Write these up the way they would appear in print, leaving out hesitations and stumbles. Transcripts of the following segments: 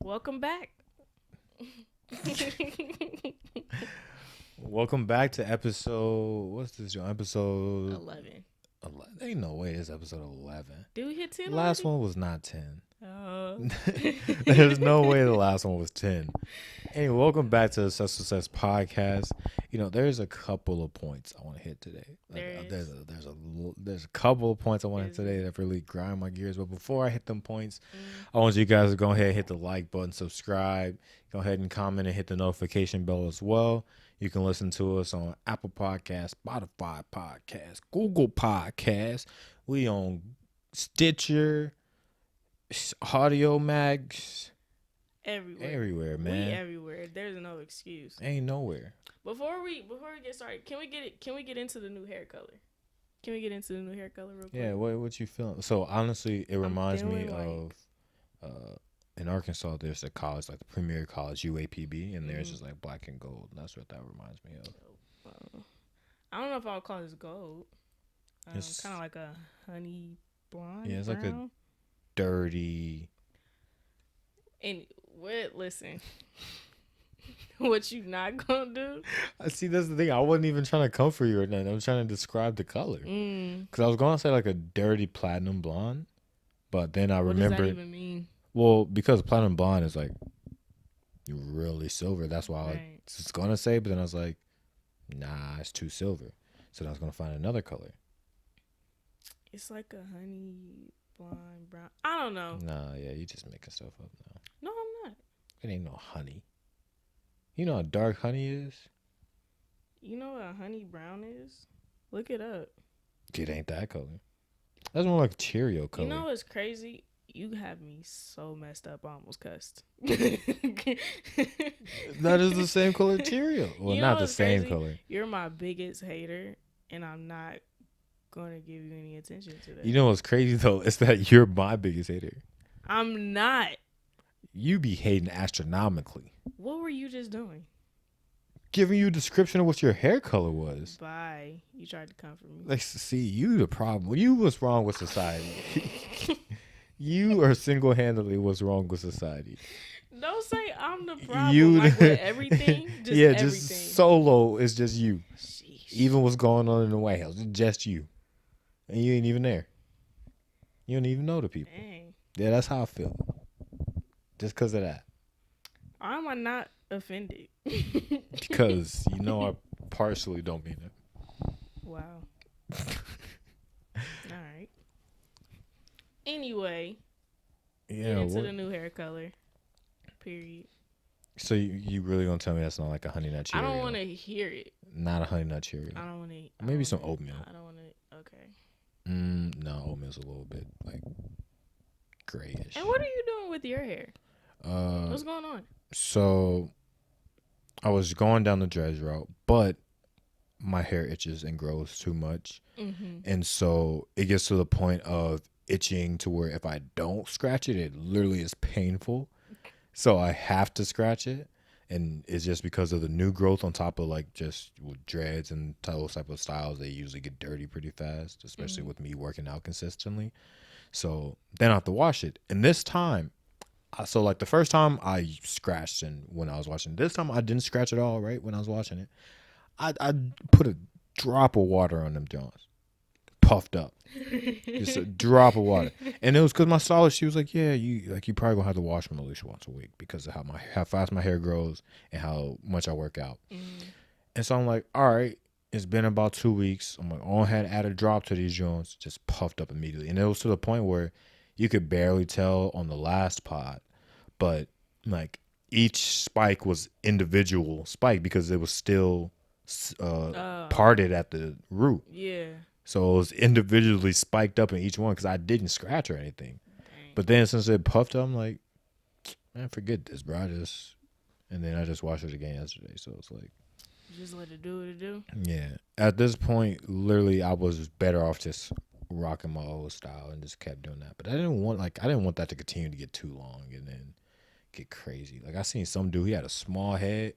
Welcome back. Welcome back to episode. What's this? Episode 11. 11. Ain't no way it's episode 11. Did we hit 10 The last already? one was not 10. Oh. There's no way the last one was 10. Anyway, welcome back to the Success Podcast. You know, there's a couple of points I want to hit today. There's a couple of points I want to hit today that really grind my gears. But before I hit them points, I want you guys to go ahead and hit the like button, subscribe, go ahead and comment and hit the notification bell as well. You can listen to us on Apple Podcasts, Spotify Podcasts, Google Podcasts. We on Stitcher, Audio Max. Everywhere, man. We everywhere. There's no excuse. Ain't nowhere. Before we get started, can we get into the new hair color? Can we get into the new hair color real quick? Yeah, what you feeling? So honestly, it reminds me of in Arkansas there's a college, like the premier college, UAPB, and there's just like black and gold. And that's what that reminds me of. I don't know if I'll call this gold. It's kind of like a honey blonde. Yeah, it's brown. like a dirty. And listen, what you not gonna do? I see. That's the thing. I wasn't even trying to come for you or nothing. I was trying to describe the color because I was gonna say like a dirty platinum blonde, but then I remembered. What does that even mean? Well, because platinum blonde is like really silver. That's why I was gonna say, but then I was like, nah, it's too silver. So then I was gonna find another color. It's like a honey blonde brown. I don't know. Nah, yeah, you just making stuff up now. No, I'm not. It ain't no honey. You know how dark honey is? You know what a honey brown is? Look it up. It ain't that color. That's more like Cheerio color. You know what's crazy? You have me so messed up. I almost cussed. That is the same color Cheerio. Well, not the same color. You're my biggest hater, and I'm not going to give you any attention to that. You know what's crazy, though? It's that you're my biggest hater. I'm not. You be hating astronomically. What were you just doing? Giving you a description of what your hair color was. Bye. You tried to come for me. Like, see, you the problem. You was wrong with society. You are single-handedly what's wrong with society. Don't say I'm the problem. Like with everything. Just everything. Just solo. It's just you. Sheesh. Even what's going on in the White House, it's just you, and you ain't even there. You don't even know the people. Dang. Yeah, that's how I feel. Just because of that. Why am I not offended? Because you know I partially don't mean it. Wow. All right. Anyway, yeah, get into the new hair color. Period. So you really gonna tell me that's not like a honey nut Cheerio? I don't want to hear it. Not a honey nut Cheerio. I don't want to. Maybe some oatmeal. I don't want to. Okay. No, oatmeal's a little bit like grayish. And what are you doing with your hair? What's going on? So I was going down the dreads route, but my hair itches and grows too much. And so it gets to the point of itching to where if I don't scratch it, it literally is painful. So I have to scratch it. And it's just because of the new growth on top of like just with dreads and those type of styles, they usually get dirty pretty fast, especially with me working out consistently. So then I have to wash it. And this time, so like the first time I scratched and when I was watching, this time I didn't scratch at all, right? When I was watching it, I put a drop of water on them Johns, puffed up, just a drop of water. And it was because my stylist, she was like, yeah, you probably gonna have to wash them at least once a week because of how fast my hair grows and how much I work out. And so I'm like, all right, it's been about 2 weeks. I'm like, I had add a drop to these joints, just puffed up immediately. And it was to the point where you could barely tell on the last pod, but like each spike was individual spike because it was still parted at the root. Yeah. So it was individually spiked up in each one because I didn't scratch or anything. Dang. But then since it puffed up, I'm like, man, forget this, bro. And then I just watched it again yesterday. So it's like, just let it do what it do. Yeah. At this point, literally, I was better off just rocking my old style and just kept doing that. But I didn't want that to continue to get too long and then get crazy. Like I seen some dude, he had a small head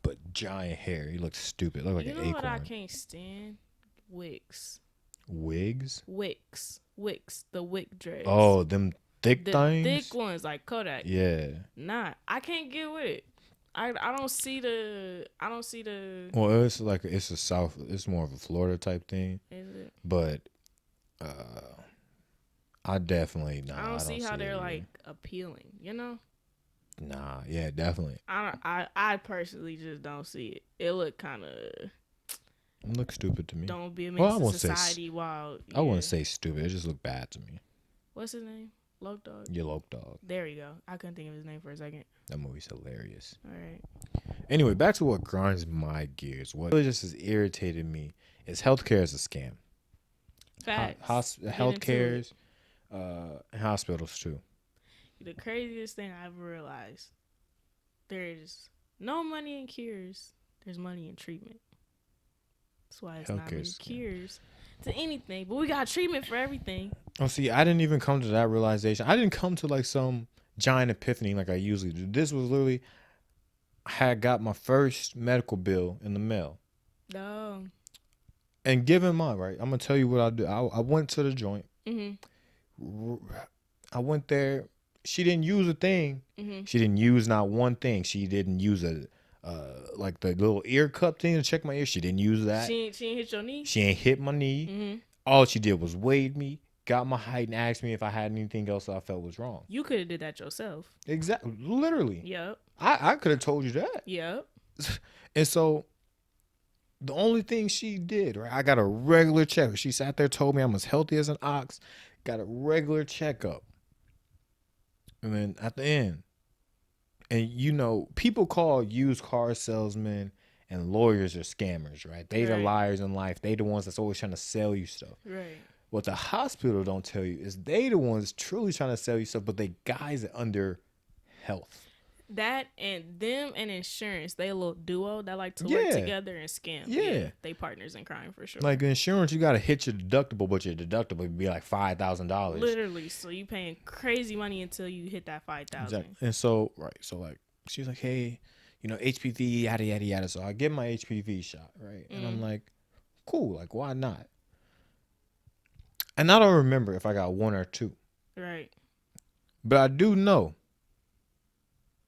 but giant hair. He looked stupid. Looked like an acorn. You know what I can't stand? Wigs. Wigs? Wicks. The wick dreads. Oh, them thick the things. thick ones like Kodak. Yeah. Nah, I can't get with it. I don't see the Well, it's like it's a South. It's more of a Florida type thing. Is it? But I definitely I don't see how see they're it like appealing. You know. Nah. Yeah. Definitely. I personally just don't see it. It look kind of. It looks stupid to me. Don't be a Well, menace to society while. I wouldn't say stupid. It just looked bad to me. What's his name? Loke Dog. Yeah, Loke Dog. There you go. I couldn't think of his name for a second. That movie's hilarious. All right. Anyway, back to what grinds my gears. What really just has irritated me is healthcare is a scam. Facts. Healthcare's, and hospitals too. The craziest thing I ever realized: there's no money in cures. There's money in treatment. That's why it's not many cures to anything, but we got treatment for everything. Oh, see, I didn't even come to that realization. I didn't come to like some giant epiphany like I usually do. This was literally, I had got my first medical bill in the mail. No. And given mine, right, I'm gonna tell you what I do. I went to the joint. Mm-hmm. I went there. She didn't use a thing. Mm-hmm. She didn't use not one thing. She didn't use like the little ear cup thing to check my ear. She didn't use that. She ain't hit your knee? She ain't hit my knee. Mm-hmm. All she did was weighed me, got my height, and asked me if I had anything else that I felt was wrong. You could have did that yourself. Exactly. Literally. Yep. I could have told you that. Yep. And so the only thing she did, right, I got a regular checkup. She sat there, told me I'm as healthy as an ox, got a regular checkup. And then at the end, and you know, people call used car salesmen and lawyers are scammers, right? They the liars in life. They the ones that's always trying to sell you stuff. Right. What the hospital don't tell you is they the ones truly trying to sell you stuff, but they guise it under health. That and them and insurance, they a little duo that like to work together and scam. Yeah. They partners in crime for sure. Like insurance, you gotta hit your deductible, but your deductible would be like $5,000. Literally, so you paying crazy money until you hit that 5,000. Exactly. And so like she's like, hey, you know, HPV, yada yada yada. So I get my HPV shot, right? And I'm like, cool, like why not? And I don't remember if I got one or two. Right. But I do know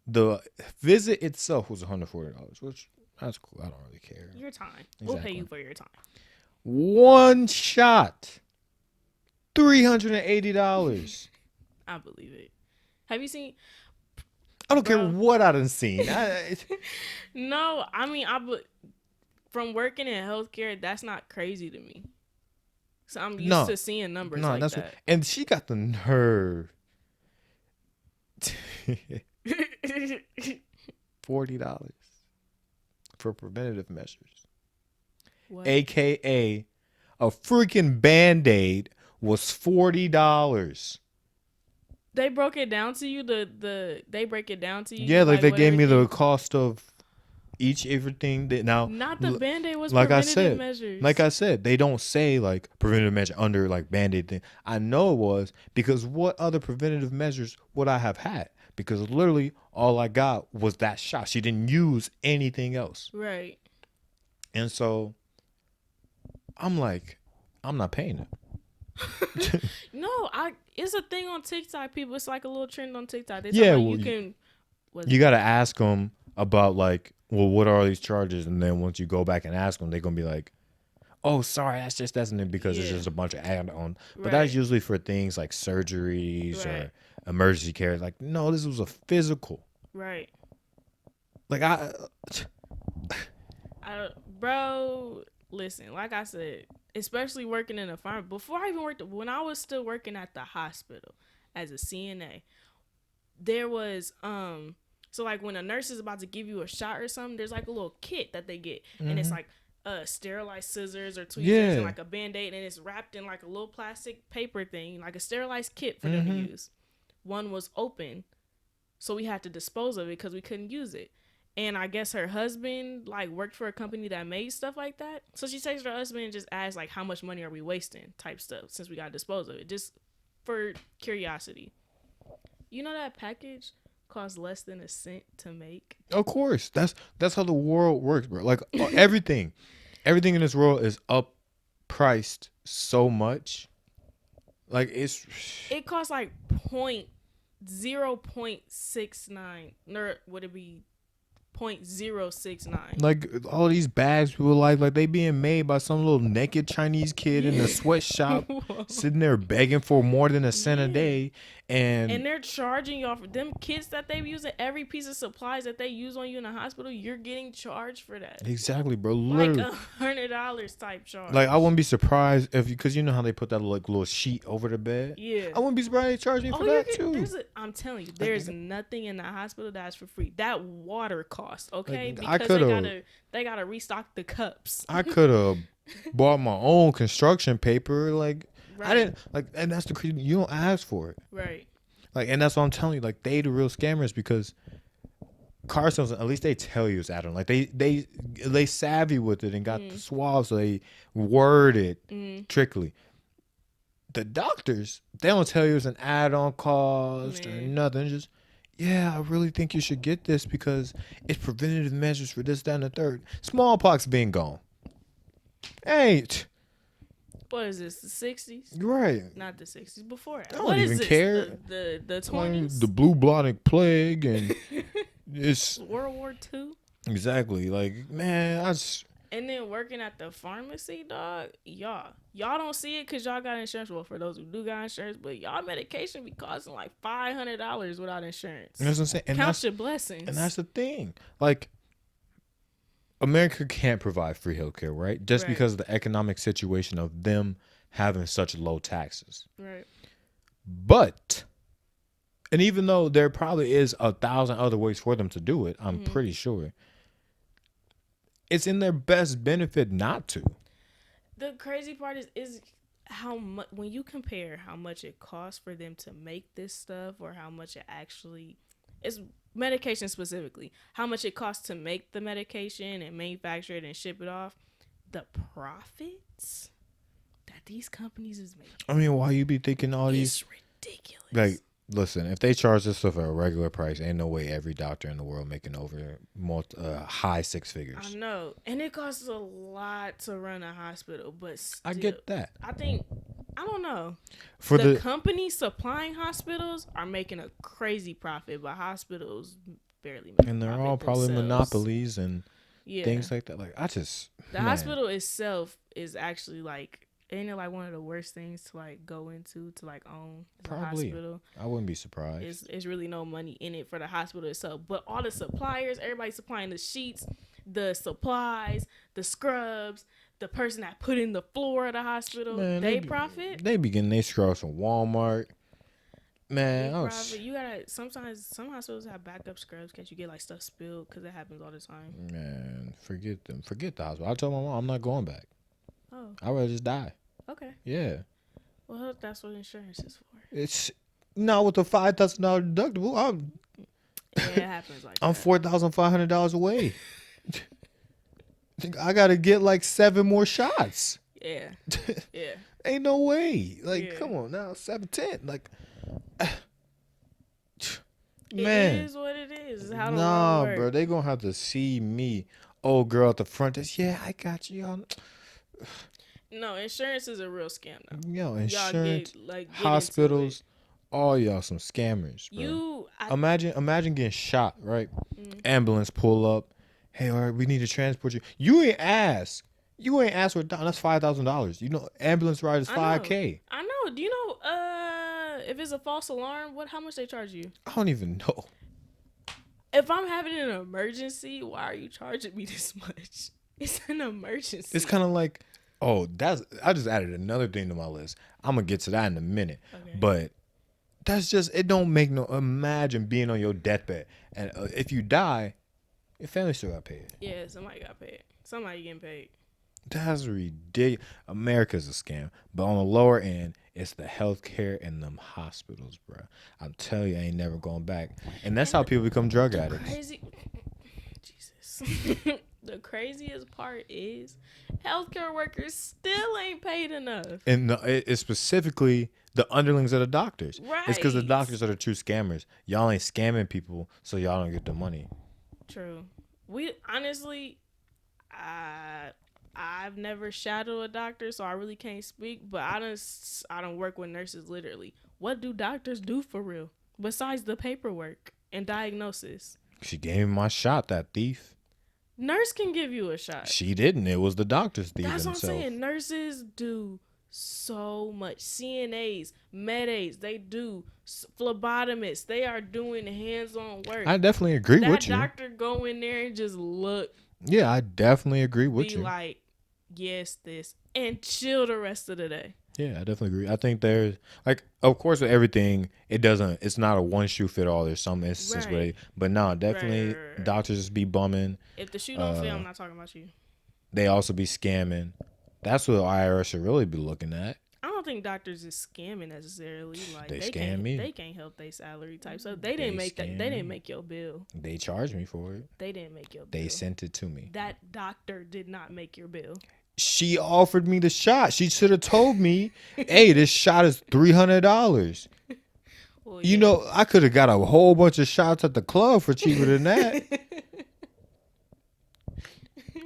the visit itself was $140, which that's cool. I don't really care. Your time. Exactly. We'll pay you for your time. One shot, $380. I believe it. Have you seen? I don't care what I done seen. No, I mean, from working in healthcare, that's not crazy to me. So I'm used to seeing numbers like that. And she got the nerve. $40 for preventative measures. What? AKA a freaking Band-Aid was $40. They broke it down to you. They break it down to you. Yeah, like they gave me the cost of everything that now. Not the Band-Aid was like preventative measures. Like I said, they don't say like preventative measure under like Band-Aid thing. I know it was because what other preventative measures would I have had? Because literally all I got was that shot. She didn't use anything else. Right. And so I'm like, I'm not paying it. No, it's a thing on TikTok. People, it's like a little trend on TikTok. They you got to ask them about like, well, what are these charges? And then once you go back and ask them, they're gonna be like, oh, sorry, that's it because it's just a bunch of add-on. But that's usually for things like surgeries or emergency care. Like, no, this was a physical. Right. Like bro, listen, like I said, especially working in a pharmacy. Before I even worked, when I was still working at the hospital as a CNA, there was so like when a nurse is about to give you a shot or something, there's like a little kit that they get, and it's like sterilized scissors or tweezers and like a Band-Aid, and it's wrapped in like a little plastic paper thing, like a sterilized kit for them to use. One was open, so we had to dispose of it because we couldn't use it. And I guess her husband like worked for a company that made stuff like that. So she texted her husband and just asked like, how much money are we wasting type stuff since we got to dispose of it, just for curiosity. You know that package costs less than a cent to make? Of course. That's how the world works, bro. Like everything in this world is up priced so much Like It costs like 0.69, or would it be 0.069? like all these bags people like they being made by some little naked Chinese kid in a sweatshop, sitting there begging for more than a cent a Yeah. day, and And they're charging y'all for them kits that they use. Every piece of supplies that they use on you in the hospital, you're getting charged for that. exactly, bro. Like Literally, $100 type charge. like I wouldn't be surprised if because you know how they put that like little sheet over the bed. Yeah. I wouldn't be surprised they charge me for you're that too. I'm telling you, there's nothing in the hospital that's for free. That water costs, okay? Like, I Because coulda- they gotta restock the cups. I could have bought my own construction paper. Like Right. I didn't like, and that's the crazy. You don't ask for it. Right. Like, and that's what I'm telling you. Like, they the real scammers because car sales, at least they tell you it's add-on. Like they savvy with it and got the swab, so they word it trickly. The doctors, they don't tell you it's an add-on cost or nothing. Just, yeah, I really think you should get this because it's preventative measures for this, that, and the third. Smallpox being gone. Ain't. What is this? The 60s? Right. Not the 60s. Before that. I don't What is even this? care. The Like, 20s? the blue blotting plague and it's World War II? exactly like, man, I just. And then working at the pharmacy, dog, y'all don't see it because y'all got insurance. Well, for those who do got insurance, but y'all medication be costing like $500 without insurance. That's what I'm saying. And Count that's, your blessings. and that's the thing. Like, America can't provide free healthcare, right? Just Right. because of the economic situation of them having such low taxes. Right. But, and even though there probably is 1,000 other ways for them to do it, I'm pretty sure it's in their best benefit not to. The crazy part is how much, when you compare how much it costs for them to make this stuff or how much it actually is, medication specifically, how much it costs to make the medication and manufacture it and ship it off, the profits that these companies is making. I mean, why you be thinking all these? It's ridiculous. Like, listen, if they charge this stuff at a regular price, ain't no way every doctor in the world making over high six figures. I know, and it costs a lot to run a hospital, but still, I get that. I don't know. For the the companies supplying hospitals are making a crazy profit, but hospitals barely make and they're profit all probably themselves. monopolies and Yeah. things like that. Like, I just The hospital itself is actually like, ain't it like one of the worst things to like go into to like own the Probably. hospital? I wouldn't be surprised. It's really no money in it for the hospital itself, but all the suppliers, everybody supplying the sheets, the supplies, the scrubs, the person that put in the floor of the hospital, Man, they profit. They be getting their scrubs from Walmart. Man, They profit. You gotta, sometimes some hospitals have backup scrubs because you get like stuff spilled because it happens all the time. man, forget them. Forget the hospital. I told my mom I'm not going back. Oh, I'd rather just die. okay. Yeah. Well, that's what insurance is for. It's not with the $5,000 deductible. Yeah, it happens like I'm that. $4,500 away. I gotta get like 7 more shots. Yeah, yeah. Ain't no way. Like, Yeah. come on now, 710. Like, It man, is what it is. It's how the nah, world works. bro, they gonna have to see me, old girl at the front desk. Yeah, I got you. Y'all. No, insurance is a real scam now. Yo, Y'all insurance, get hospitals, all y'all some scammers, bro. Imagine getting shot, right? Ambulance pull up. Hey, all right, we need to transport you. You ain't ask. You ain't asked for that's $5,000. You know, ambulance ride is $5K. I know. Do you know if it's a false alarm, how much they charge you? I don't even know. If I'm having an emergency, why are you charging me this much? It's an emergency. It's kind of like, oh, I just added another thing to my list. I'm gonna get to that in a minute. Okay. But that's just, it don't make no, imagine being on your deathbed and if you die, your family still got paid. Yeah, somebody got paid. Somebody getting paid. That's ridiculous. America's a scam. But on the lower end, it's the healthcare and them hospitals, bro. I'm telling you, I ain't never going back. And that's how people become drug addicts. Crazy. Jesus. The craziest part is healthcare workers still ain't paid enough. And it's specifically the underlings of the doctors. Right. It's because the doctors are the true scammers. Y'all ain't scamming people, so y'all don't get the money. True. We honestly, I I've never shadowed a doctor, so I really can't speak. But I don't work with nurses literally. What do doctors do for real besides the paperwork and diagnosis? She gave me my shot, that thief. Nurse can give you a shot. She didn't. It was the doctor's thief That's what I'm himself. saying. Nurses do so much. CNAs, med aides, they do. Phlebotomists, they are doing hands-on work. I definitely agree That with you. doctor go in there and just look, Yeah, I definitely agree with be you. like, yes, this, and chill the rest of the day. Yeah, I definitely agree. I think there's like, of course, with everything, it's not a one shoe fit all. There's some instances where, but no, definitely Right. doctors just be bumming. If the shoe don't fit, I'm not talking about you. They also be scamming. That's what the IRS should really be looking at. I don't think doctors is scamming necessarily. Like They scam can't, me. They can't help their salary type. So they didn't make that. They didn't make your bill. They charged me for it. They didn't make your bill. They sent it to me. That doctor did not make your bill. She offered me the shot. She should have told me, "Hey, this shot is $300." Well, yeah. You know, I could have got a whole bunch of shots at the club for cheaper than that.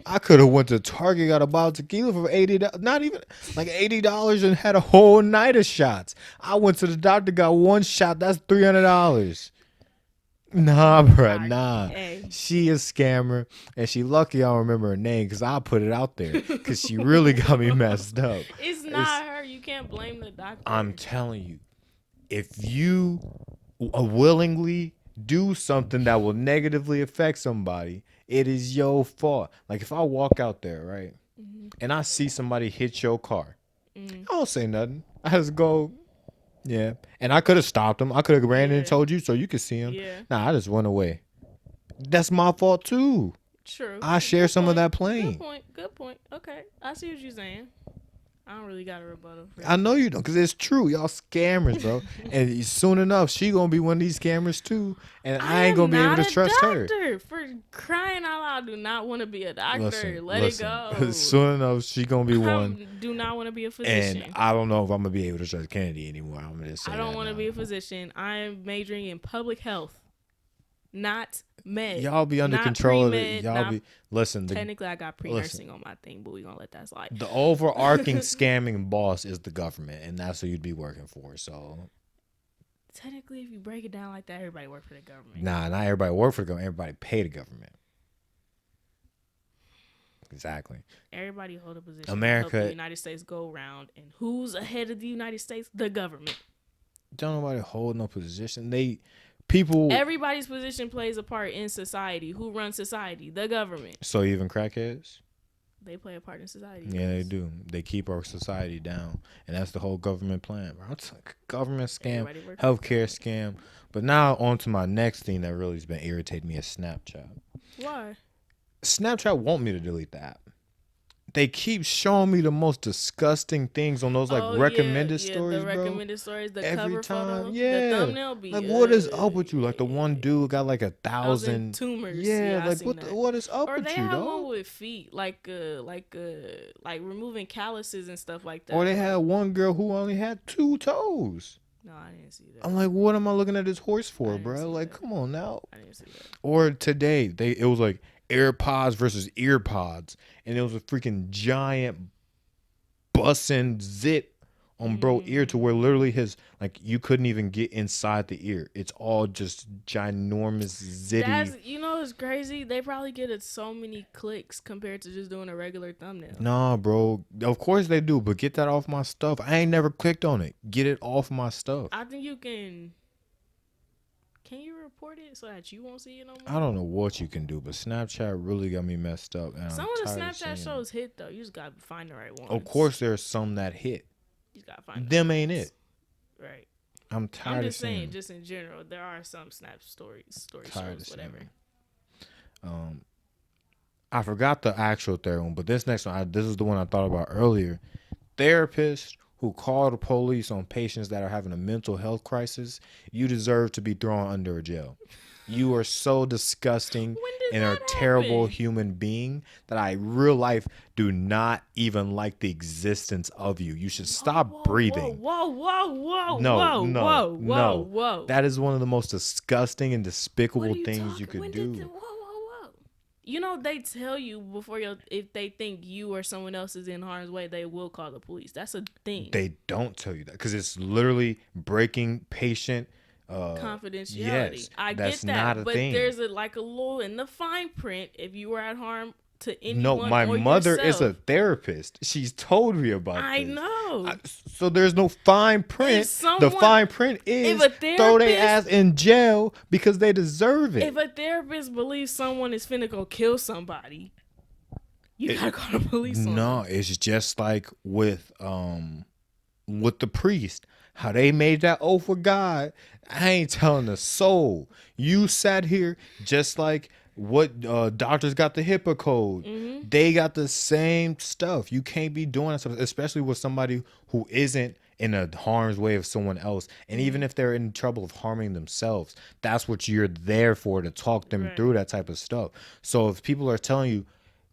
I could have went to Target, got a bottle of tequila for $80, not even like $80, and had a whole night of shots. I went to the doctor, got one shot. That's $300. Nah, bruh, nah. Hey. She a scammer, and she lucky I don't remember her name because I put it out there because she really got me messed up. It's not her. You can't blame the doctor. I'm telling you, if you willingly do something that will negatively affect somebody, it is your fault. Like if I walk out there, right, and I see somebody hit your car, I don't say nothing. I just go, yeah. And I could have stopped him. I could have ran in and told you so you could see him. Yeah. Nah, I just went away. That's my fault too. True. I share some of that plane. Good point. Good point. Okay. I see what you're saying. I don't really got a rebuttal. I know you don't, because it's true. Y'all scammers, bro. And soon enough, she going to be one of these scammers too. And I ain't going to be able to trust her. For crying out loud, do not want to be a doctor. Let it go. Soon enough, she going to be one. Do not want to be a physician. And I don't know if I'm going to be able to trust Kenidy anymore. I'm just saying. I don't want to be a physician. I am majoring in public health, not med. Y'all be under control of it. Y'all be listen. Technically, I got pre-nursing on my thing, but we gonna let that slide. The overarching scamming boss is the government, and that's who you'd be working for. So technically, if you break it down like that, everybody work for the government. Nah, not everybody work for the government. Everybody pay the government. Exactly. Everybody hold a position. America, help the United States go around, and who's ahead of the United States? The government. Don't nobody hold no position. Everybody's position plays a part in society. Who runs society? The government. So even crackheads? They play a part in society. Yeah, they do. They keep our society down. And that's the whole government plan, bro. It's like a government scam, healthcare scam. But now on to my next thing that really has been irritating me is Snapchat. Why? Snapchat want me to delete the app. They keep showing me the most disgusting things on those recommended stories, the recommended stories, the every cover time, photo, yeah. the thumbnail be like, what is up with you? Like the one dude got like 1,000 tumors. Yeah, like what is up with you, Or they have one with feet, like removing calluses and stuff like that. Or they had one girl who only had 2 toes. No, I didn't see that. I'm like, what am I looking at this horse for, bro? Like, come on now. I didn't see that. Or today, it was like AirPods versus EarPods, and it was a freaking giant bussin' zit on bro ear to where literally you couldn't even get inside the ear. It's all just ginormous zitty. It's crazy. They probably get so many clicks compared to just doing a regular thumbnail. Nah, bro. Of course they do, but get that off my stuff. I ain't never clicked on it. Get it off my stuff. I think you can. Can you report it so that you won't see it no more? I don't know what you can do, but Snapchat really got me messed up. And some of the Snapchat shows hit though. You just gotta find the right ones. Of course, there's some that hit. You just gotta find them. Ain't it? Right. I'm tired. I'm just saying, just in general, there are some Snap story shows, whatever. I forgot the actual third one, but this next one, this is the one I thought about earlier. Therapists who call the police on patients that are having a mental health crisis, you deserve to be thrown under a jail. You are so disgusting and are a terrible human being that I, in real life, do not even like the existence of you. You should stop breathing. No. That is one of the most disgusting and despicable things you could do. You know, they tell you before if they think you or someone else is in harm's way, they will call the police. That's a thing. They don't tell you that because it's literally breaking patient. Confidentiality. Yes, I that's get not that, a but thing. there's a little in the fine print if you were at harm to No, anyone my or mother is a yourself. therapist. She's told me about I this. know. So there's no fine If print. The someone, fine print if is a throw their therapist, ass in jail because they deserve if it. a therapist believes someone is finna go kill somebody, you it gotta call the police on no, them. it's just like with the priest, how they made that oath with God. I ain't telling a soul. You sat here just like what doctors got the HIPAA code. Mm-hmm. They got the same stuff. You can't be doing that stuff, especially with somebody who isn't in a harm's way of someone else. And even Mm-hmm. if they're in trouble of harming themselves, that's what you're there for, to talk them through Right. that type of stuff. So if people are telling you,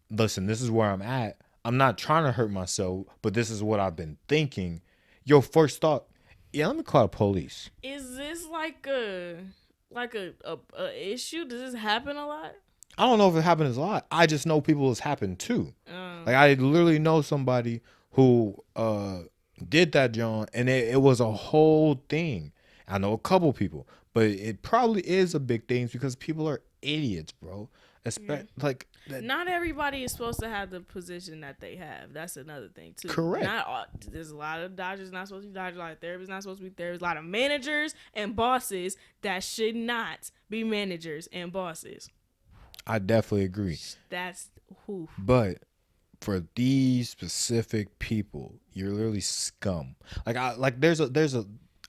listen, this is where I'm at. I'm not trying to hurt myself, but this is what I've been thinking. Your first thought, yeah, let me call the police. Is this like a issue? Does this happen a lot? I don't know if it happens a lot. I just know people it's happened too. Like Um. I literally know somebody who did that, John, and it was a whole thing. I know a couple people, but it probably is a big thing because people are idiots, bro. Yeah. Like that. Not everybody is supposed to have the position that they have. That's another thing too. Correct. Not all, there's a lot of doctors not supposed to be doctors. A lot of therapists not supposed to be therapists. A lot of managers and bosses that should not be managers and bosses. I definitely agree. That's who. But for these specific people, you're literally scum. Like there's a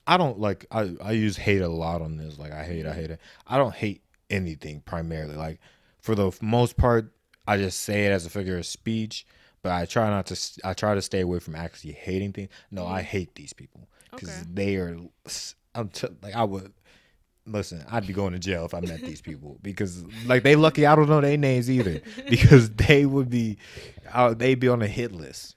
I don't like I use hate a lot on this. Like I hate it. I don't hate anything primarily. Like for the most part, I just say it as a figure of speech. But I try not to. I try to stay away from actually hating things. No, I hate these people Okay. because they are. Like I would listen. I'd be going to jail if I met these people because like they lucky I don't know their names either because they would be, they'd be on a hit list.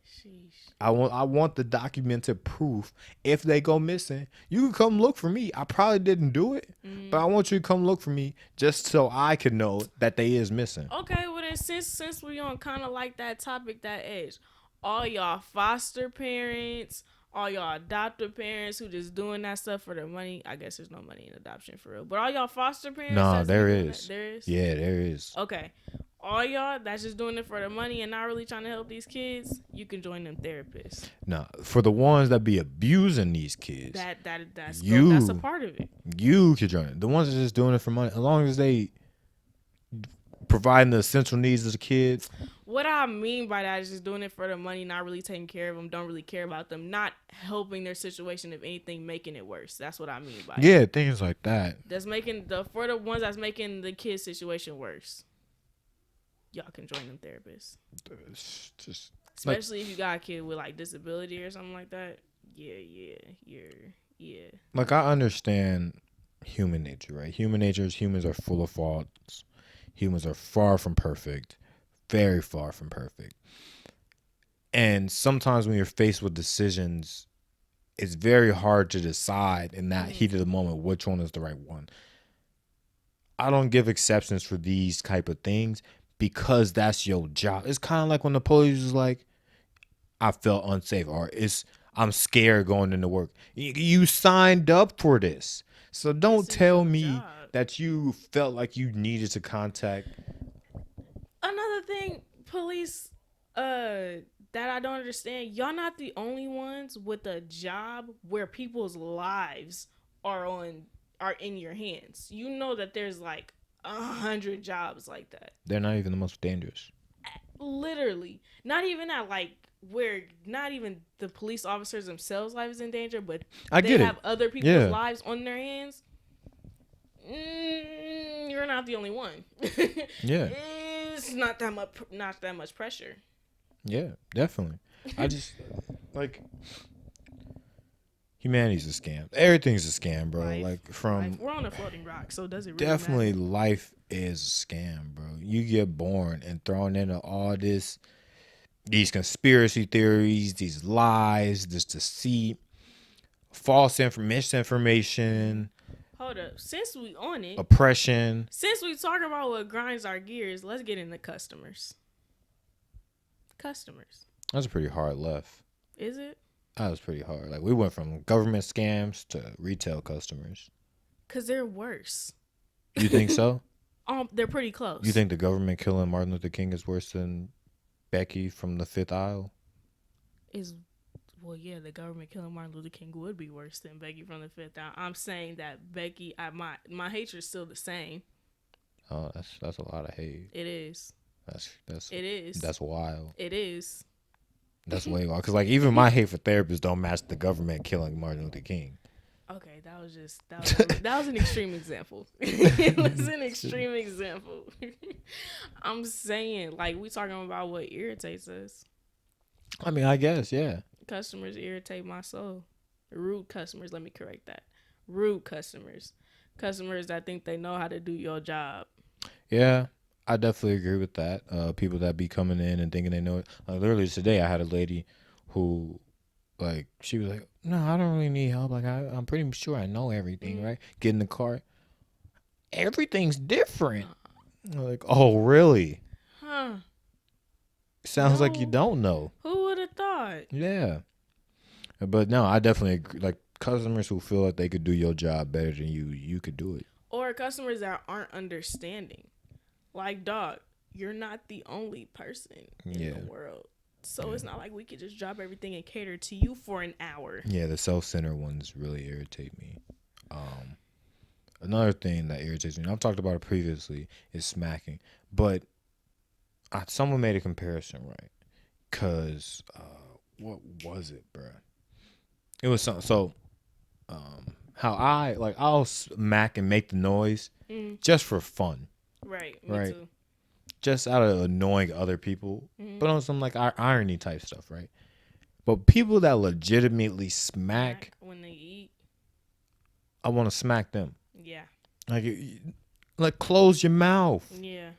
Sheesh. I want the documented proof. If they go missing, you can come look for me. I probably didn't do it, but I want you to come look for me just so I can know that they is missing. Okay, well then since we on kind of like that topic, that edge, all y'all foster parents, all y'all adoptive parents who just doing that stuff for their money. I guess there's no money in adoption for real, but all y'all foster parents No, that's be there doing that, is. there is. Yeah, there is. Okay, all y'all that's just doing it for the money and not really trying to help these kids, you can join them therapists. No, for the ones that be abusing these kids, That's a part of it. you could join it. The ones that just doing it for money, as long as they providing the essential needs of the kids. What I mean by that is just doing it for the money, not really taking care of them, don't really care about them, not helping their situation, if anything, making it worse. That's what I mean by it. Yeah, things like that. That's making for the ones that's making the kid's situation worse. Y'all can join them therapists, It's just especially if you got a kid with like disability or something like that. Yeah. like I understand human nature, right? Human nature is humans are full of faults. Humans are far from perfect, very far from perfect. And sometimes when you're faced with decisions, it's very hard to decide in that heat of the moment which one is the right one. I don't give exceptions for these type of things because that's your job. It's kind of like when the police is like, I felt unsafe or I'm scared going into work. You signed up for this. So don't This is tell your me job. that you felt like you needed to contact. Another thing, police, that I don't understand. Y'all not the only ones with a job where people's lives are in your hands. You know that there's like 100 jobs like that. They're not even the most dangerous. Literally, not even that. Like where not even the police officers themselves' lives in danger, but I they get have it. other people's Yeah. lives on their hands. You're not the only one. Yeah. It's not that much pressure. Yeah, definitely. I just like humanity's a scam. Everything's a scam, bro. Life. We're on a floating rock, so does it really definitely matter? life is a scam, bro. You get born and thrown into all these conspiracy theories, these lies, this deceit, false misinformation. Hold hold up. Since we on it, oppression. since we talking about what grinds our gears, let's get into customers. Customers. That's a pretty hard left. Is it? That was pretty hard. Like we went from government scams to retail customers. Cause they're worse. You think so? They're pretty close. You think the government killing Martin Luther King is worse than Becky from the Fifth Aisle? Well, yeah, the government killing Martin Luther King would be worse than Becky from the Fifth Aisle. I'm saying that Becky, my hatred is still the same. Oh, that's a lot of hate. It is. It is. That's wild. It is. That's way wild. Because like even my hate for therapists don't match the government killing Martin Luther King. Okay, that was an extreme example. It was an extreme example. I'm saying, like, we talking about what irritates us. I mean, I guess, yeah. Customers irritate my soul. Rude customers, let me correct that. Rude customers. Customers that think they know how to do your job. Yeah, I definitely agree with that. People that be coming in and thinking they know it. Literally today, I had a lady who, like, she was like, no, I don't really need help. Like, I'm pretty sure I know everything, right? Get in the car. Everything's different. I'm like, oh, really? Huh. Sounds like you don't know. Who would have thought? Yeah. But no, I definitely agree. Like, customers who feel like they could do your job better than you could do it. Or customers that aren't understanding. Like, dog, you're not the only person in the world. So it's not like we could just drop everything and cater to you for an hour. Yeah, the self-centered ones really irritate me. Another thing that irritates me, and I've talked about it previously, is smacking. But someone made a comparison, right? Because, what was it, bruh? It was something. So, how I'll smack and make the noise just for fun. Right, me too. Just out of annoying other people, but on some like irony type stuff, right? But people that legitimately smack when they eat, I want to smack them. Yeah. Like close your mouth. Yeah.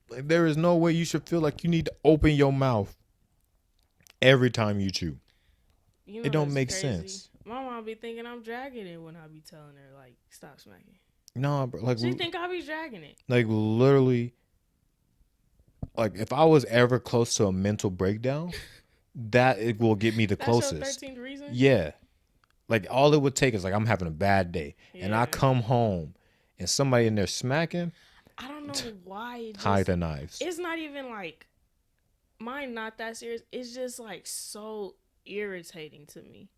Like there is no way you should feel like you need to open your mouth every time you chew. You know, it don't make crazy. Sense. My mom be thinking I'm dragging it when I be telling her like stop smacking. No, bro, like she think I be dragging it. Like literally. Like if I was ever close to a mental breakdown, that it will get me the closest. That's your 13th reason? Yeah. Like all it would take is like I'm having a bad day and I come home and somebody in there smacking. I don't know why. Hide the knives. It's not even like mine not that serious. It's just like so irritating to me.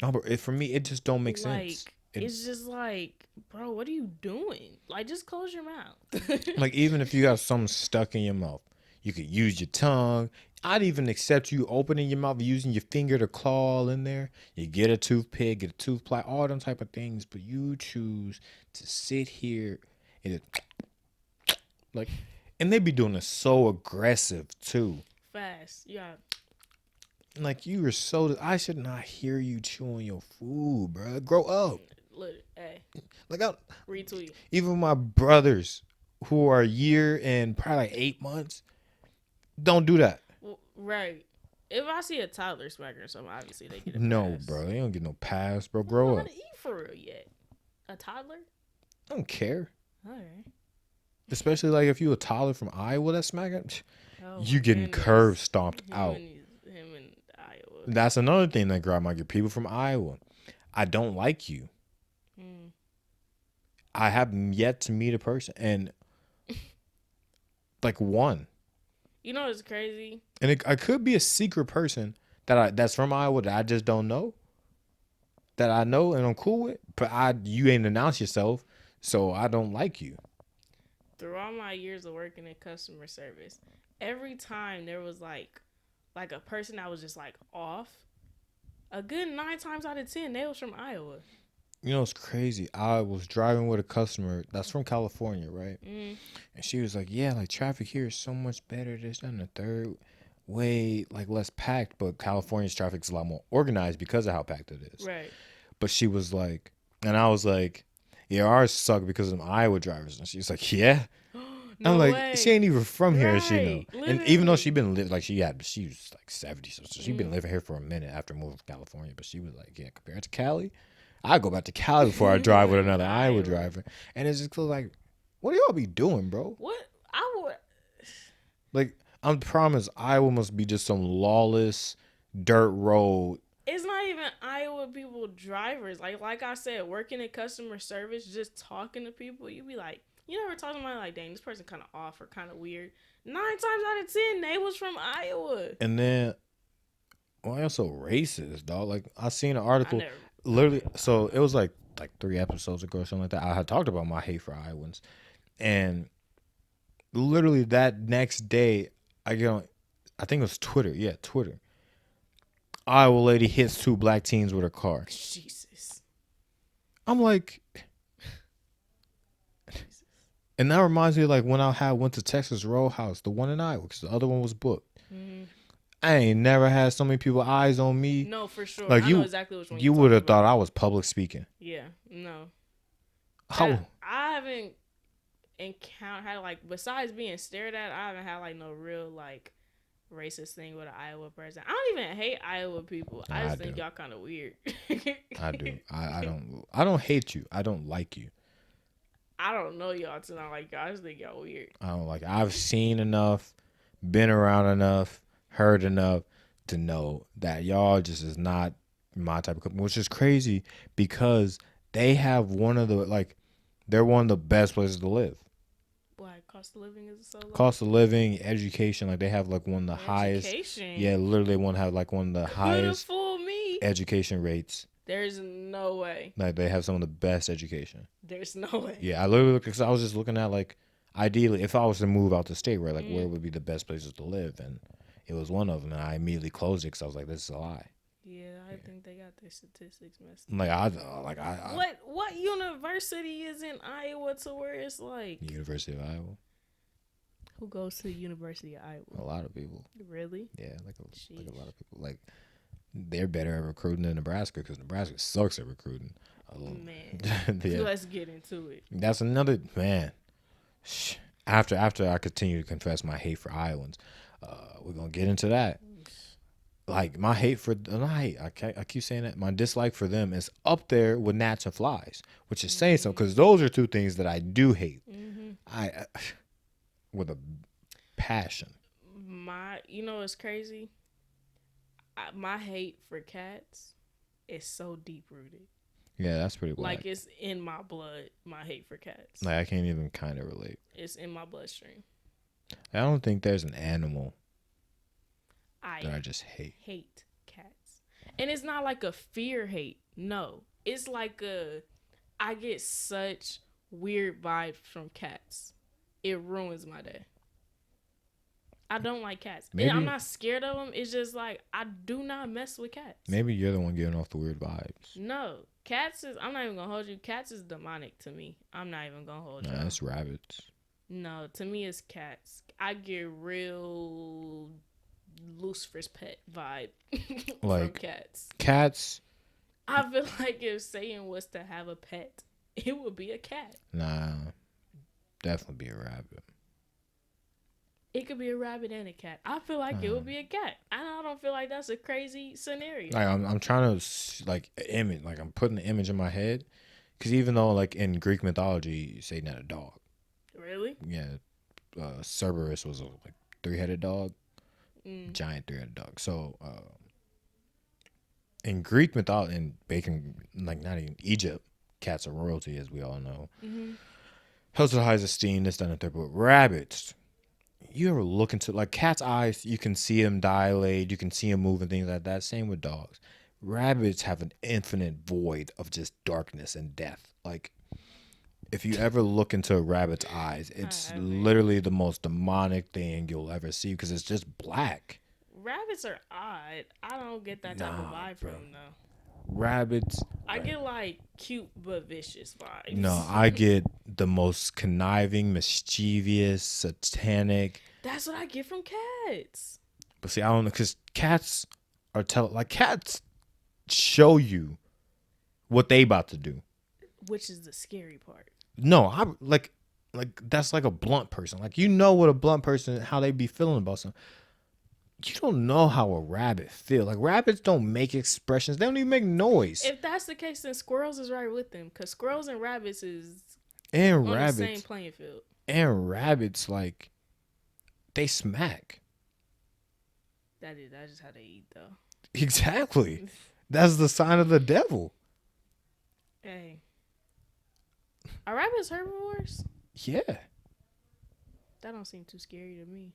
No, but for me, it just don't make sense. It's just like, bro, what are you doing? Like, just close your mouth. Like, even if you got something stuck in your mouth, you could use your tongue. I'd even accept you opening your mouth, using your finger to claw all in there. You get a toothpick, get a toothpick, all them type of things. But you choose to sit here and like, and they be doing it so aggressive too. Fast, yeah. Like you were so. I should not hear you chewing your food, bro. Grow up. Look, hey. Like retweet. Even my brothers, who are a year and probably like 8 months, don't do that. Well, right. If I see a toddler smacking or something, obviously they get a No, pass. bro. They don't get no pass, bro. Grow up. Not eat for real yet. A toddler? I don't care. All right. Especially like if you a toddler from Iowa that's smacking, you getting goodness. curb stomped out. Him in Iowa. That's another thing that grab my get. People from Iowa. I don't like you. I have yet to meet a person and like one. You know what's crazy? And I could be a secret person that's from Iowa that I just don't know. That I know and I'm cool with, but you ain't announced yourself, so I don't like you. Through all my years of working in customer service, every time there was like a person that was just like off, a good 9 times out of 10 they was from Iowa. You know, it's crazy. I was driving with a customer that's from California, right? And she was like, yeah, like traffic here is so much better. This and the third, way like less packed, but California's traffic is a lot more organized because of how packed it is. Right. But she was like, and I was like, yeah, ours suck because of them Iowa drivers. And she's like, yeah. No I'm like, way. she ain't even from here, right. She know. Literally. And even though she been like she was like 70, so she been living here for a minute after moving to California. But she was like, yeah, compared to Cali, I go back to Cali before I drive with another Iowa Iowa. driver, and it's just like, what do y'all be doing, bro? What I would. Like, I'm promised Iowa must be just some lawless dirt road. It's not even Iowa people drivers. Like I said, working in customer service, just talking to people, you be like, you never talk to somebody like, dang, this person kind of off or kind of weird. 9 times out of 10, they was from Iowa. And then, well, I'm so racist, dog. Like, I seen an I article, never. literally. So it was like 3 episodes ago or something like that. I had talked about my hate for Iowans, and literally that next day, I get on. I think it was Twitter. Yeah, Twitter. Iowa lady hits 2 black teens with her car. Jesus. I'm like, Jesus. and that reminds me of like when I went to Texas Roadhouse, the one in Iowa, because the other one was booked. Mm-hmm. I ain't never had so many people eyes on me. No, for sure. Like I know exactly which one you would have thought I was public speaking. Yeah, no. How? I haven't had like, besides being stared at, I haven't had like no real like racist thing with an Iowa person. I don't even hate Iowa people. I just think y'all kind of weird. I do. I don't hate you. I don't like you. I don't know y'all to not like y'all. I just think y'all weird. I don't like. I've seen enough, been around enough, heard enough to know that y'all just is not my type of company, which is crazy because they have they're one of the best places to live. Why cost of living is so low? Cost of living, education, like they have like one of the highest. Yeah, literally they want to have like one of the highest fool me. education rates. There's no way. Like they have some of the best education. There's no way. Yeah, I literally because I was just looking at like ideally if I was to move out the state, right, like where would be the best places to live, and it was one of them, and I immediately closed it because I was like, this is a lie. Yeah, I think they got their statistics messed up. What university is in Iowa to where it's like University of Iowa? Who goes to the University of Iowa? A lot of people. Really? Yeah, like a lot of people. Like they're better at recruiting than Nebraska because Nebraska sucks at recruiting. Man, yeah. Let's get into it. That's another man. After I continue to confess my hate for Iowans, we're gonna get into that. Like my hate for I keep saying that my dislike for them is up there with gnats and flies, which is saying so because those are 2 things that I do hate. Mm-hmm. I with a passion. It's crazy. My hate for cats is so deep rooted. Yeah, that's pretty black. Like it's in my blood. My hate for cats. Like I can't even kind of relate. It's in my bloodstream. I don't think there's an animal that I just hate. Hate cats. And it's not like a fear hate. No. It's like I get such weird vibes from cats. It ruins my day. I don't like cats. And I'm not scared of them. It's just like I do not mess with cats. Maybe you're the one giving off the weird vibes. No. Cats is, I'm not even going to hold you. Cats is demonic to me. I'm not even going to hold you. Nah, it's rabbits. No, to me it's cats. I get real Lucifer's pet vibe from cats. Cats. I feel like if Satan was to have a pet, it would be a cat. Nah, definitely be a rabbit. It could be a rabbit and a cat. I feel like it would be a cat. I don't feel like that's a crazy scenario. Like I'm trying to like image, like I'm putting the image in my head, because even though like in Greek mythology, Satan had a dog. Really? Yeah, Cerberus was a 3-headed dog, giant 3-headed dog. So in Greek mythology, in like not even Egypt, cats are royalty, as we all know. Mm-hmm. Held to the highest esteem, this, that, and third. But rabbits, you ever look into like cat's eyes? You can see them dilate, you can see them move and things like that. Same with dogs. Rabbits have an infinite void of just darkness and death. Like if you ever look into a rabbit's eyes, it's literally the most demonic thing you'll ever see because it's just black. Rabbits are odd. I don't get that type of vibe from them though. Rabbits. I get like cute but vicious vibes. No, I get the most conniving, mischievous, satanic. That's what I get from cats. But see, I don't know, because cats are cats show you what they about to do. Which is the scary part. No, I like that's like a blunt person. Like you know what a blunt person, how they be feeling about something. you don't know how a rabbit feel. Like rabbits don't make expressions. They don't even make noise. If that's the case, then squirrels is right with them, because squirrels and rabbits is And on the same rabbits playing field. and rabbits like they smack. That's just how they eat though. Exactly. That's the sign of the devil. Hey, are rabbits herbivores? Yeah. That don't seem too scary to me.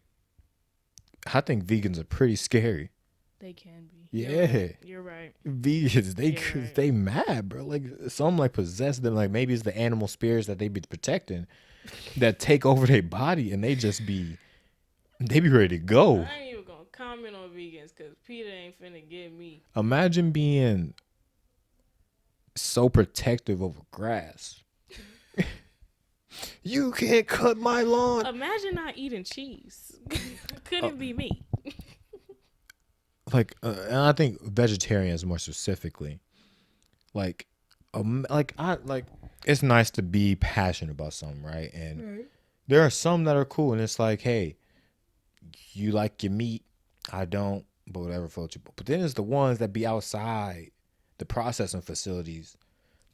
I think vegans are pretty scary. They can be. Yeah. You're right. Vegans, Right. they mad, bro. Like some like possess them. Like maybe it's the animal spirits that they be protecting that take over their body, and they be ready to go. I ain't even gonna comment on vegans because Peter ain't finna get me. Imagine being so protective over grass. You can't cut my lawn. Imagine not eating cheese. Couldn't be me. And I think vegetarians more specifically, like it's nice to be passionate about something, right? And there are some that are cool, and it's like, hey, you like your meat, I don't, but whatever floats your boat. But then there's the ones that be outside the processing facilities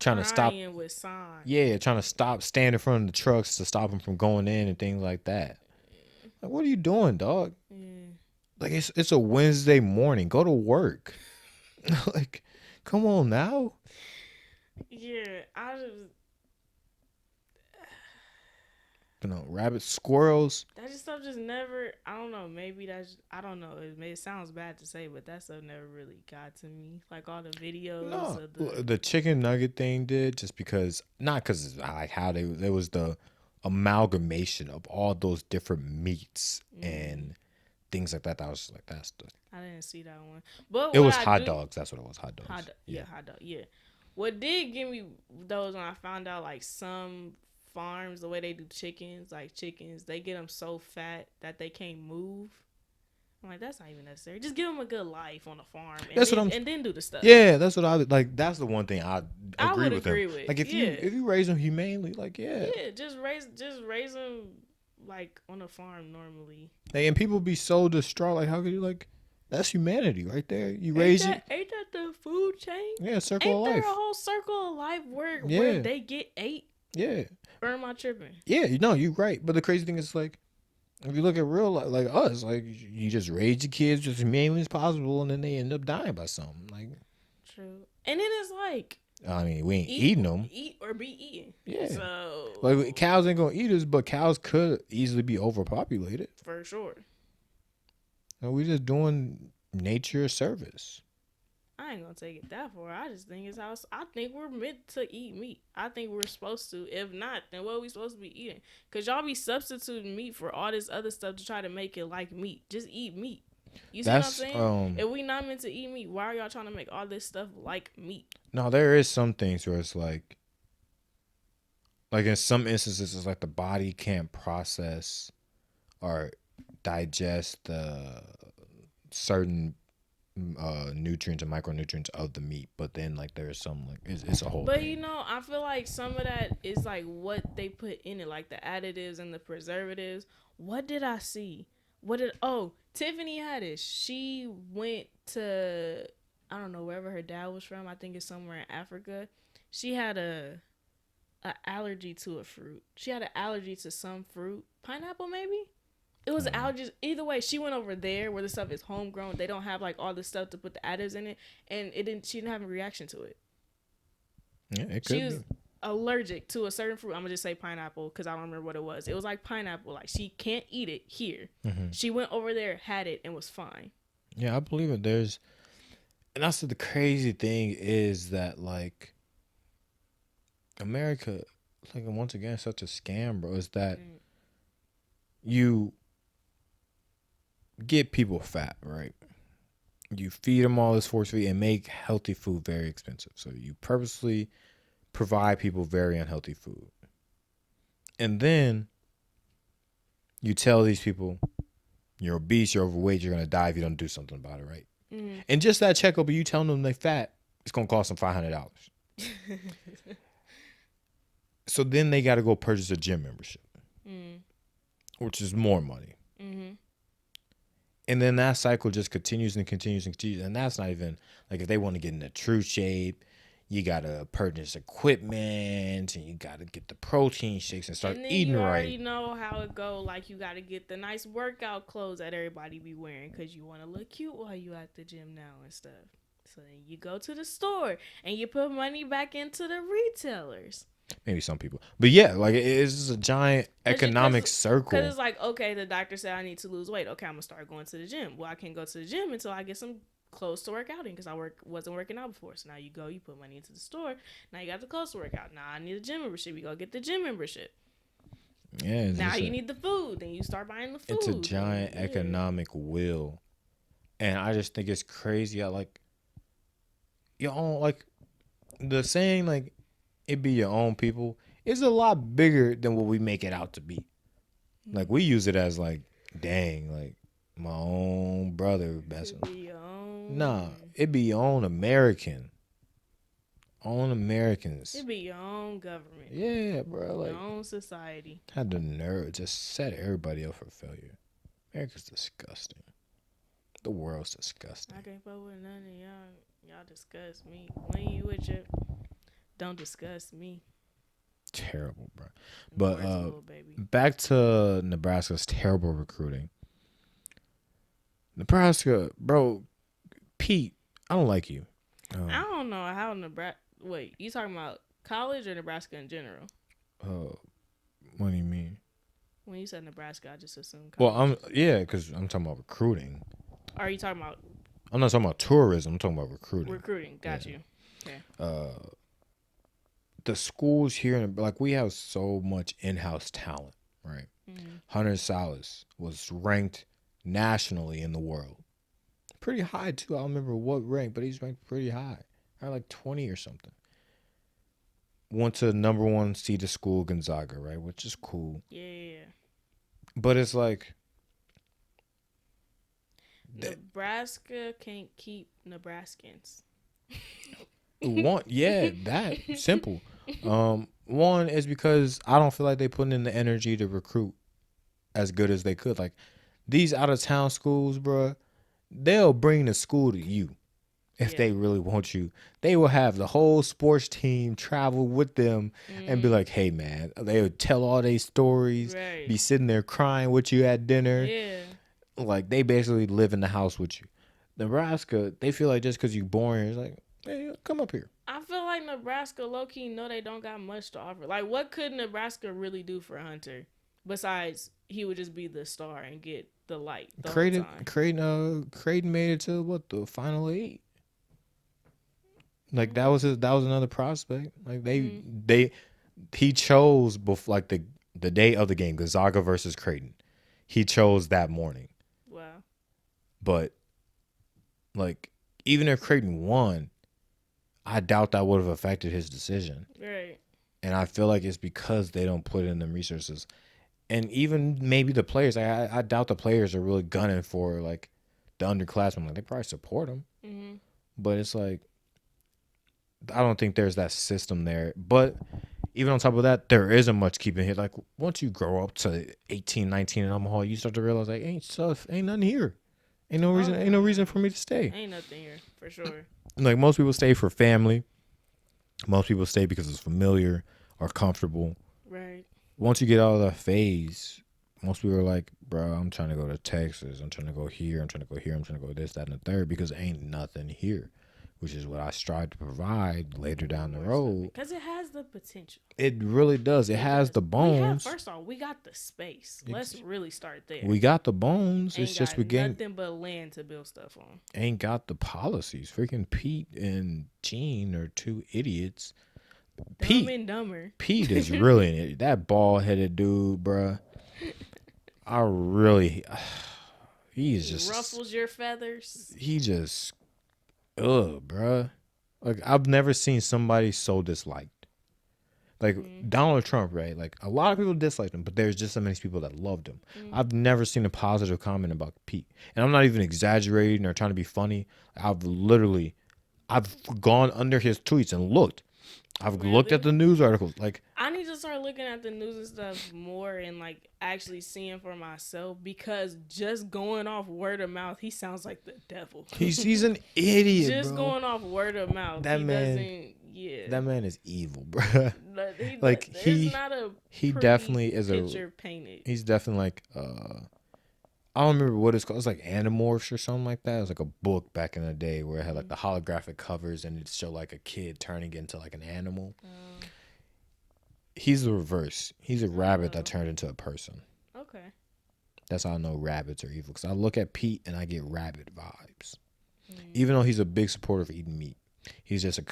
trying to stop. With signs. Yeah, trying to stand in front of the trucks to stop them from going in and things like that. Like, what are you doing, dog? Yeah. Like it's a Wednesday morning. Go to work. Like, come on now. Yeah, I just Rabbits, squirrels. that just stuff just never. I don't know. Maybe I don't know. It sounds bad to say, but that stuff never really got to me. Like all the videos No, of the chicken nugget thing did just because not because I like how there was the amalgamation of all those different meats and things like that. That was like that's the. I didn't see that one, but It was hot dogs. That's what it was. Hot dogs. Hot dog. Yeah. What did give me those when I found out like some farms, the way they do chickens, they get them so fat that they can't move. I'm like, that's not even necessary. Just give them a good life on a farm, and then do the stuff. Yeah, that's what I would like. That's the one thing I agree with agree him. with. Like if you raise them humanely, like yeah, just raise them like on a farm normally. Like, and people be so distraught. Like, how could you like? That's humanity right there. You raise it. Ain't that the food chain? Yeah, circle of life. Ain't there a whole circle of life where they get ate? Yeah. Or am I tripping? Yeah, no, you're right. But the crazy thing is like, if you look at real life, like us, like you just raise your kids just as humanely as possible, and then they end up dying by something. Like, true. And then it's like, I mean, we ain't eating them. Eat or be eaten. Yeah. So like cows ain't gonna eat us, but cows could easily be overpopulated. For sure. And we just doing nature a service. I ain't gonna take it that far. I just think it's how I think we're meant to eat meat. I think we're supposed to. If not, then what are we supposed to be eating? Cause y'all be substituting meat for all this other stuff to try to make it like meat. Just eat meat. You see what I'm saying? If we not meant to eat meat, why are y'all trying to make all this stuff like meat? No, there is some things where it's like in some instances, it's like the body can't process or digest the certain nutrients and micronutrients of the meat, but then like there's some like it's a whole but thing. I feel like some of that is like what they put in it, like the additives and the preservatives. What did I see? Tiffany Haddish, she went to, I don't know, wherever her dad was from. I think it's somewhere in Africa. She had a allergy to a fruit. She had an allergy to some fruit, pineapple maybe. It was allergies. Either way, she went over there where the stuff is homegrown. They don't have like all the stuff to put the additives in it, and she didn't have a reaction to it. Yeah, it could. She was allergic to a certain fruit. I'm gonna just say pineapple because I don't remember what it was. It was like pineapple. Like she can't eat it here. Mm-hmm. She went over there, had it, and was fine. Yeah, I believe it. And also the crazy thing is that like America, like once again, such a scam, bro. Is that you get people fat, right? You feed them all this force feed and make healthy food very expensive. So you purposely provide people very unhealthy food. And then you tell these people, you're obese, you're overweight, you're going to die if you don't do something about it, right? Mm-hmm. And just that checkup of you telling them they're fat, it's going to cost them $500. So then they got to go purchase a gym membership, which is more money. Mm-hmm. And then that cycle just continues and continues and continues. And that's not even like if they want to get into true shape, you gotta purchase equipment and you gotta get the protein shakes and start And then eating you right. already know how it go. Like you gotta get the nice workout clothes that everybody be wearing because you want to look cute while you at the gym now and stuff. So then you go to the store and you put money back into the retailers. Maybe some people, but yeah, like it's just a giant economic Because circle. it's like, okay, the doctor said I need to lose weight. Okay, I'm gonna start going to the gym. Well, I can't go to the gym until I get some clothes to work out in because wasn't working out before. So now you go, you put money into the store. Now you got the clothes to work out. Now I need a gym membership. You go get the gym membership. Yeah, now you need the food. Then you start buying the food. It's a giant economic wheel, and I just think it's crazy. I like your own, like the saying, like it be your own people is a lot bigger than what we make it out to be. Like we use it as like, dang, like my own brother. Nah, it be your own American. Own Americans. It be your own government. Yeah, bro. Like your own society. Had the nerve just set everybody up for failure. America's disgusting. The world's disgusting. I can't fuck with none of y'all. Y'all disgust me. When you with you, don't disgust me. Terrible, bro. But back to Nebraska's terrible recruiting. Nebraska, bro. Pete, I don't like you. I don't know how Nebraska. Wait, you talking about college or Nebraska in general? What do you mean? When you said Nebraska, I just assumed college. Well, because I'm talking about recruiting. Are you talking about? I'm not talking about tourism. I'm talking about recruiting. Recruiting, got you. Okay. The schools here, like we have so much in-house talent, right? Mm-hmm. Hunter Salas was ranked nationally in the world. Pretty high, too. I don't remember what rank, but he's ranked pretty high. Like 20 or something. Went to number 1 seeded school, Gonzaga, right? Which is cool. Yeah. But it's like... Nebraska can't keep Nebraskans. That simple. One is because I don't feel like they put in the energy to recruit as good as they could. Like these out of town schools, bro, they'll bring the school to you if they really want you. They will have the whole sports team travel with them and be like, "Hey, man," they would tell all their stories, be sitting there crying with you at dinner. Yeah, like they basically live in the house with you. Nebraska, they feel like just because you're born here, it's like, hey, come up here. I feel like Nebraska low-key know they don't got much to offer. Like, what could Nebraska really do for Hunter besides he would just be the star and get the light the whole time? Creighton made it to the final 8. Like that was another prospect. Like he chose before like the day of the game, Gonzaga versus Creighton. He chose that morning. Wow. But like even if Creighton won, I doubt that would have affected his decision. Right. And I feel like it's because they don't put in them resources. And even maybe the players, I doubt the players are really gunning for like the underclassmen. Like they probably support them. Mm-hmm. But it's like, I don't think there's that system there. But even on top of that, there isn't much keeping here. Like once you grow up to 18, 19 in Omaha, you start to realize like ain't nothing here. Ain't no reason for me to stay. Ain't nothing here for sure. Like most people stay for family. Most people stay because it's familiar or comfortable. Right. Once you get out of that phase, most people are like, bro, I'm trying to go to Texas. I'm trying to go here. I'm trying to go here. I'm trying to go this, that, and the third because ain't nothing here, which is what I strive to provide later down the road. Because it has the potential. It really does. It has the bones. First off, we got the space. Let's really start there. We got the bones. It's just we get nothing but land to build stuff on. Ain't got the policies. Freaking Pete and Gene are 2 idiots. Dumb and dumber. Pete is really an idiot. That bald-headed dude, bruh. He just ruffles your feathers. He just, bruh. Like I've never seen somebody so disliked. Like Donald Trump, right? Like a lot of people disliked him, but there's just so many people that loved him. I've never seen a positive comment about Pete, and I'm not even exaggerating or trying to be funny. I've gone under his tweets and looked. I've looked at Really? the news articles. Like I need to start looking at the news and stuff more and like actually seeing for myself because just going off word of mouth, he sounds like the devil. he's an idiot, Just bro. going off word of mouth, That he man, doesn't. Yeah, that man is evil, bro. Like there's not a he pretty definitely is a. picture painted. He's definitely like I don't remember what it's called. It's like Animorphs or something like that. It was like a book back in the day where it had like the holographic covers and it showed like a kid turning into like an animal. He's the reverse. He's a rabbit that turned into a person. Okay. That's how I know rabbits are evil. Because I look at Pete and I get rabbit vibes. Even though he's a big supporter of eating meat. He's just a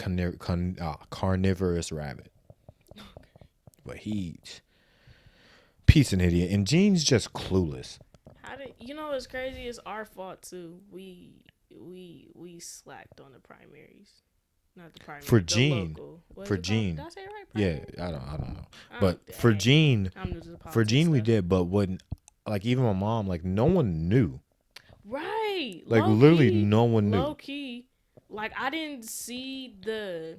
carnivorous rabbit. But Pete's an idiot. And Gene's just clueless. What's crazy? It's our fault too. We slacked on the primaries. Not the primary. For the Gene. Local. For Gene. Did I say it right? Yeah, I don't know. But for Gene, we did. But when, like, even my mom, like, no one knew. Right. Like, literally no one knew. Low key. Like, I didn't see the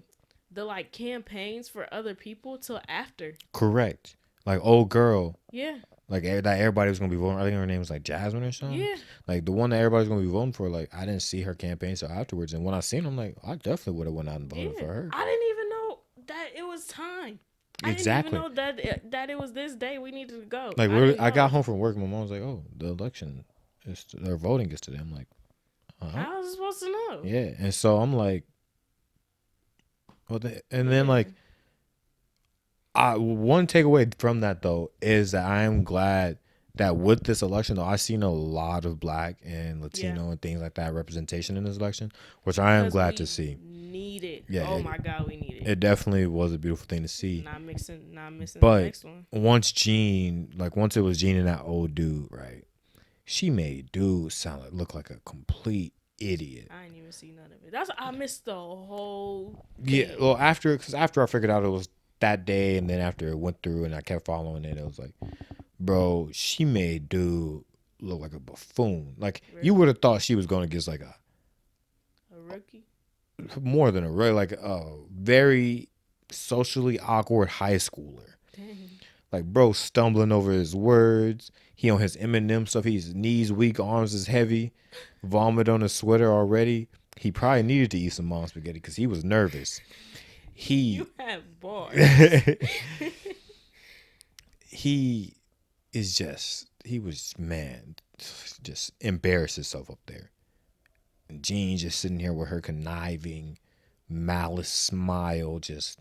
like campaigns for other people till after. Correct. Like, old girl. Yeah. Like, that everybody was going to be voting. I think her name was, like, Jasmine or something. Yeah. Like, the one that everybody's going to be voting for, like, I didn't see her campaign till afterwards. And when I seen her, I'm like, I definitely would have went out and voted for her. I didn't even know that it was time. Exactly. I didn't even know that it was this day we needed to go. Like, I got home from work. My mom was like, oh, the election, their voting is today. I'm like, how was I supposed to know? Yeah. And so I'm like, well, then, like, one takeaway from that though is that I am glad that with this election though I've seen a lot of Black and Latino and things like that representation in this election, which I am glad to see. Need it. Yeah. Oh my God, we need it. It definitely was a beautiful thing to see. Not missing but the next one. once it was Gene and that old dude, right? She made dude look like a complete idiot. I didn't even see none of it. I missed the whole thing. Yeah. Well, after I figured out it was that day, and then after it went through and I kept following it was like, bro, she made dude look like a buffoon. Like, really? You would have thought she was going against like a rookie, more than a rookie, like a very socially awkward high schooler. Dang. Like, bro, stumbling over his words. He on his Eminem stuff. His knees weak, arms is heavy, vomit on his sweater already. He probably needed to eat some mom spaghetti because he was nervous. You have bars. He just embarrassed himself up there. And Jean just sitting here with her conniving, malice smile, just.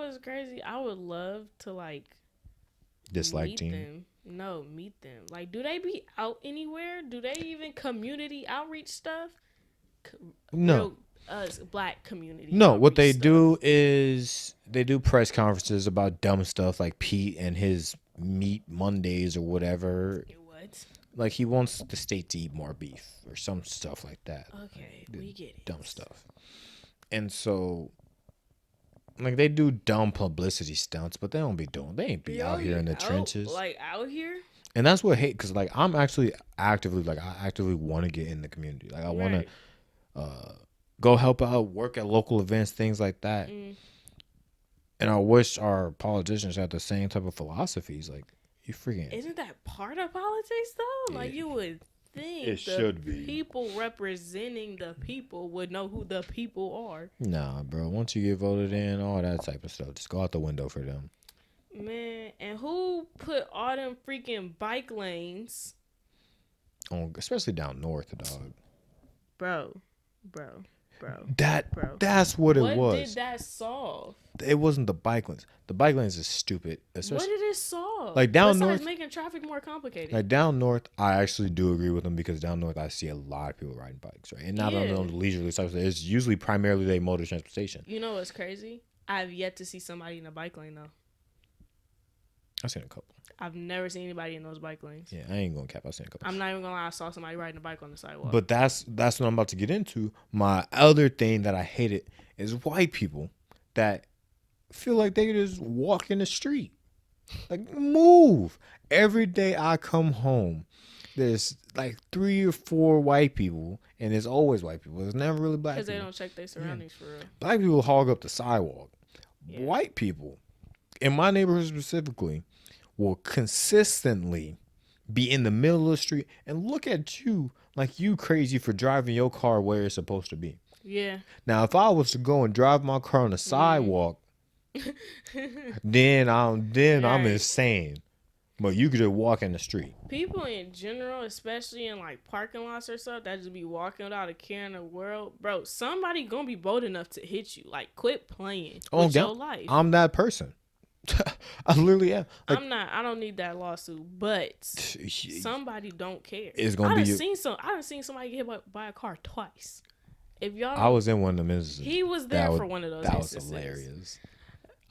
It's crazy. I would love to like dislike Jean. No, meet them. Like, do they be out anywhere? Do they even community outreach stuff? No. Black community. No, what they do is they do press conferences about dumb stuff like Pete and his Meat Mondays or whatever. What? Like, he wants the state to eat more beef or some stuff like that. Okay, we get it. Dumb stuff. And so, like, they do dumb publicity stunts, but they ain't be out here in the trenches. Like, out here? And that's what hate, because, like, I'm actually I actively want to get in the community. Like, I want to go help out, work at local events, things like that. And I wish our politicians had the same type of philosophies. Like, you freaking. Isn't that part of politics, though? Yeah. Like, you would think it should be. People representing the people would know who the people are. Nah, bro. Once you get voted in, all that type of stuff, just go out the window for them. Man, and who put all them freaking bike lanes? Especially down north, dog. Bro. That's what it was. What did that solve? It wasn't the bike lanes. The bike lanes is stupid. What did it solve? Like, down north, making traffic more complicated. Like, down north, I actually do agree with them, because down north I see a lot of people riding bikes, right? And not on the leisurely types. It's usually primarily they motor transportation. You know what's crazy? I've yet to see somebody in a bike lane though. I've seen a couple. I've never seen anybody in those bike lanes. Yeah, I ain't gonna cap. I've seen a couple. I'm not even gonna lie. I saw somebody riding a bike on the sidewalk. But that's what I'm about to get into. My other thing that I hated is white people that feel like they just walk in the street. Like, move. Every day I come home, there's like 3 or 4 white people, and it's always white people. It's never really black Because they people. don't check their surroundings for real. Black people hog up the sidewalk. Yeah. White people, in my neighborhood specifically, will consistently be in the middle of the street and look at you like you crazy for driving your car where it's supposed to be. Yeah. Now, if I was to go and drive my car on the sidewalk, then I'm insane. But you could just walk in the street. People in general, especially in like parking lots or stuff, that just be walking without a care in the world, bro. Somebody gonna be bold enough to hit you. Like, quit playing with your life. I'm that person. I literally am. Like, I'm not. I don't need that lawsuit, but somebody don't care. It's gonna I be. done seen somebody get hit by a car twice. If y'all, I was in one of them instances. He was there for one of those. That instances. was hilarious.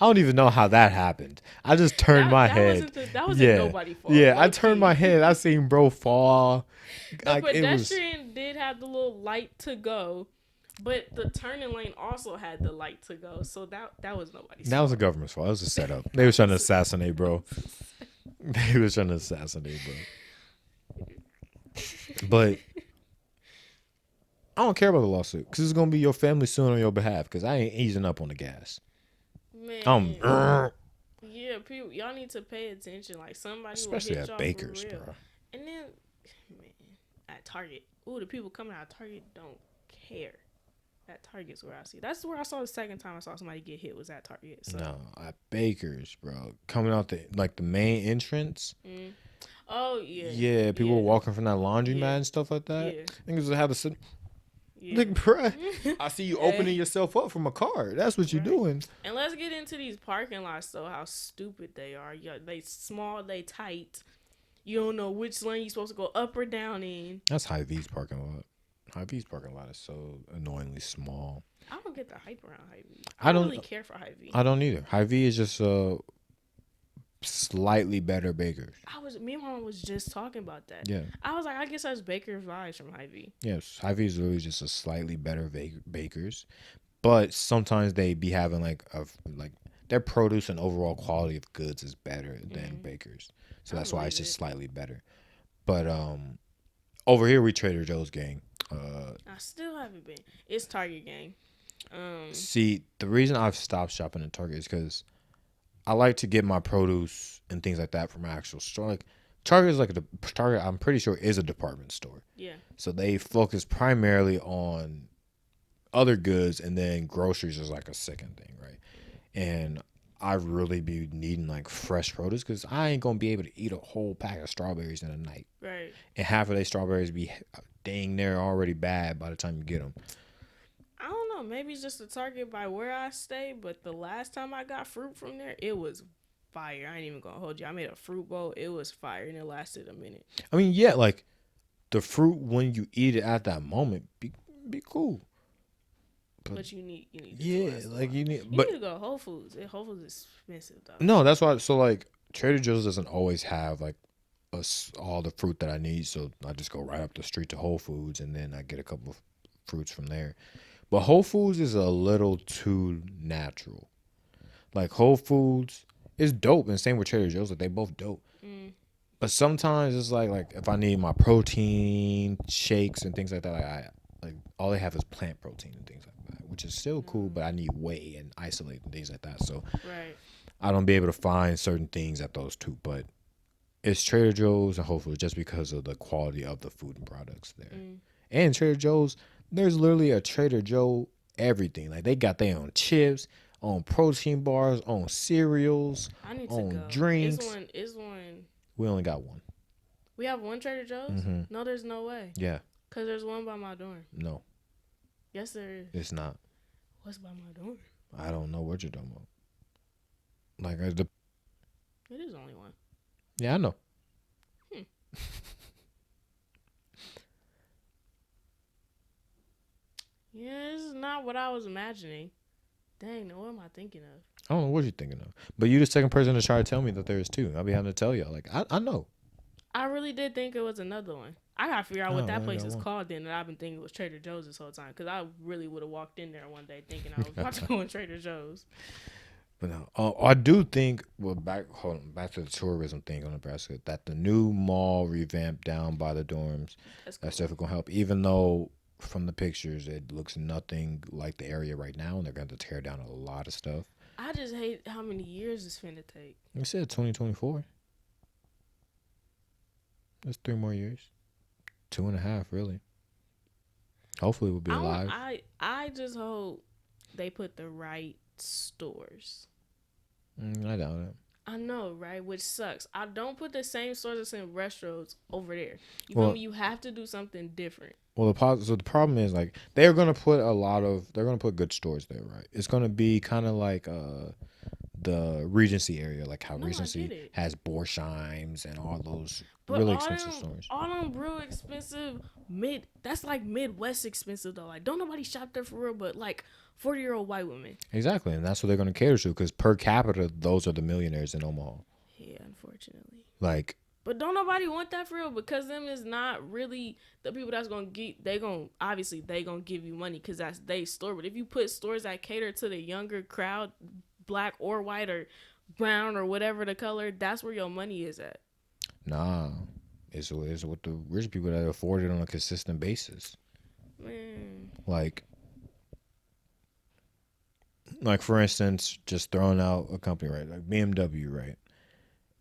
I don't even know how that happened. I just turned my head. That wasn't nobody's fault. Yeah, I turned my head. I seen bro fall. The pedestrian did have the little light to go, but the turning lane also had the light to go. So that was nobody's fault. That was the government's fault. It was a setup. They were trying to assassinate bro. They were trying to assassinate bro. But I don't care about the lawsuit because it's going to be your family suing on your behalf because I ain't easing up on the gas. Man. Yeah, people, y'all need to pay attention. Like, somebody especially will hit at y'all Baker's, for real. bro. And then, man, at Target. Ooh, the people coming out of Target don't care. At Target's where I see. That's where I saw the second time I saw somebody get hit was at Target. So. No, at Baker's, bro. Coming out the main entrance. Oh, yeah. Yeah, people were walking from that laundromat and stuff like that. Yeah. Niggas have to sit. Yeah. Like, bruh, I see you opening yourself up from a car. That's what you're doing. And let's get into these parking lots, though, how stupid they are. They small, they tight. You don't know which lane you're supposed to go up or down in. That's Hy-Vee's parking lot. Hy-Vee's parking lot is so annoyingly small. I don't get the hype around Hy-Vee. I don't really care for Hy-Vee. I don't either. Hy-Vee is just slightly better Baker's. Me and mom was just talking about that. Yeah. I was like, I guess that's Baker's vibes from Hy-Vee. Yes, Hy-Vee is literally just a slightly better Baker's, but sometimes they be having like their produce and overall quality of goods is better than Baker's, so that's why it's just slightly better. But over here we Trader Joe's gang. I still haven't been. It's Target gang. See, the reason I've stopped shopping at Target is because I like to get my produce and things like that from an actual store. Like Target is Target. I'm pretty sure is a department store. Yeah. So they focus primarily on other goods, and then groceries is like a second thing, right? And I really be needing like fresh produce because I ain't gonna be able to eat a whole pack of strawberries in a night. Right. And half of these strawberries be dang near already bad by the time you get them. I don't know. Maybe it's just a Target by where I stay, but the last time I got fruit from there, it was fire. I ain't even gonna hold you. I made a fruit bowl. It was fire, and it lasted a minute. I mean, yeah, like the fruit when you eat it at that moment be cool. But you need you need to go to Whole Foods. Whole Foods is expensive though. No, that's why. So like Trader Joe's doesn't always have like all the fruit that I need, so I just go right up the street to Whole Foods, and then I get a couple of fruits from there. But Whole Foods is a little too natural. Like Whole Foods is dope, and same with Trader Joe's. Like they both dope. But sometimes it's like if I need my protein shakes and things like that, like all they have is plant protein and things like that, which is still cool. But I need whey and isolate and things like that. So I don't be able to find certain things at those two. But it's Trader Joe's and Whole Foods just because of the quality of the food and products there. And Trader Joe's. There's literally a Trader Joe everything. Like they got their own chips, on protein bars, on cereals, on drinks. Is one. We only got one. We have one Trader Joe's? Mm-hmm. No, there's no way. Yeah. Because there's one by my dorm. No. Yes, there is. It's not. What's by my dorm? I don't know what you're talking about. Like it is only one. Yeah, I know. Yeah, this is not what I was imagining. Dang, what am I thinking of? I don't know what you're thinking of. But you're the second person to try to tell me that there is two. I'll be having to tell y'all. Like, I know. I really did think it was another one. I got to figure out what that place is called then. And I've been thinking it was Trader Joe's this whole time. Because I really would have walked in there one day thinking I was about to go in Trader Joe's. But no, I do think. Well, back to the tourism thing on Nebraska. That the new mall revamp down by the dorms, That's that's cool. definitely gonna help. Even though from the pictures it looks nothing like the area right now, and they're going to tear down a lot of stuff. I just hate how many years it's finna take. They said 2024. That's 3 more years. 2.5, really. Hopefully, we'll be alive. I just hope they put the right stores. I doubt it. I know, right? Which sucks. I don't put the same stores that's in restaurants over there. You feel Well, me? You have to do something different. well, so the problem is like they're gonna put good stores there, right? It's gonna be kind of like the Regency area, like how No, I get Regency it. has Borsheim's and all those But really expensive stores. all them real expensive that's like Midwest expensive though. Like don't nobody shop there for real, but like 40-year-old white women. Exactly, and that's what they're gonna cater to because per capita, those are the millionaires in Omaha. Yeah, unfortunately. Like, But don't nobody want that for real because them is not really the people that's gonna get. They gonna give you money because that's they store. But if you put stores that cater to the younger crowd, black or white or brown or whatever the color, that's where your money is at. nah, it's what the rich people that afford it on a consistent basis. Man, Like for instance, just throwing out a company, right? Like BMW, right?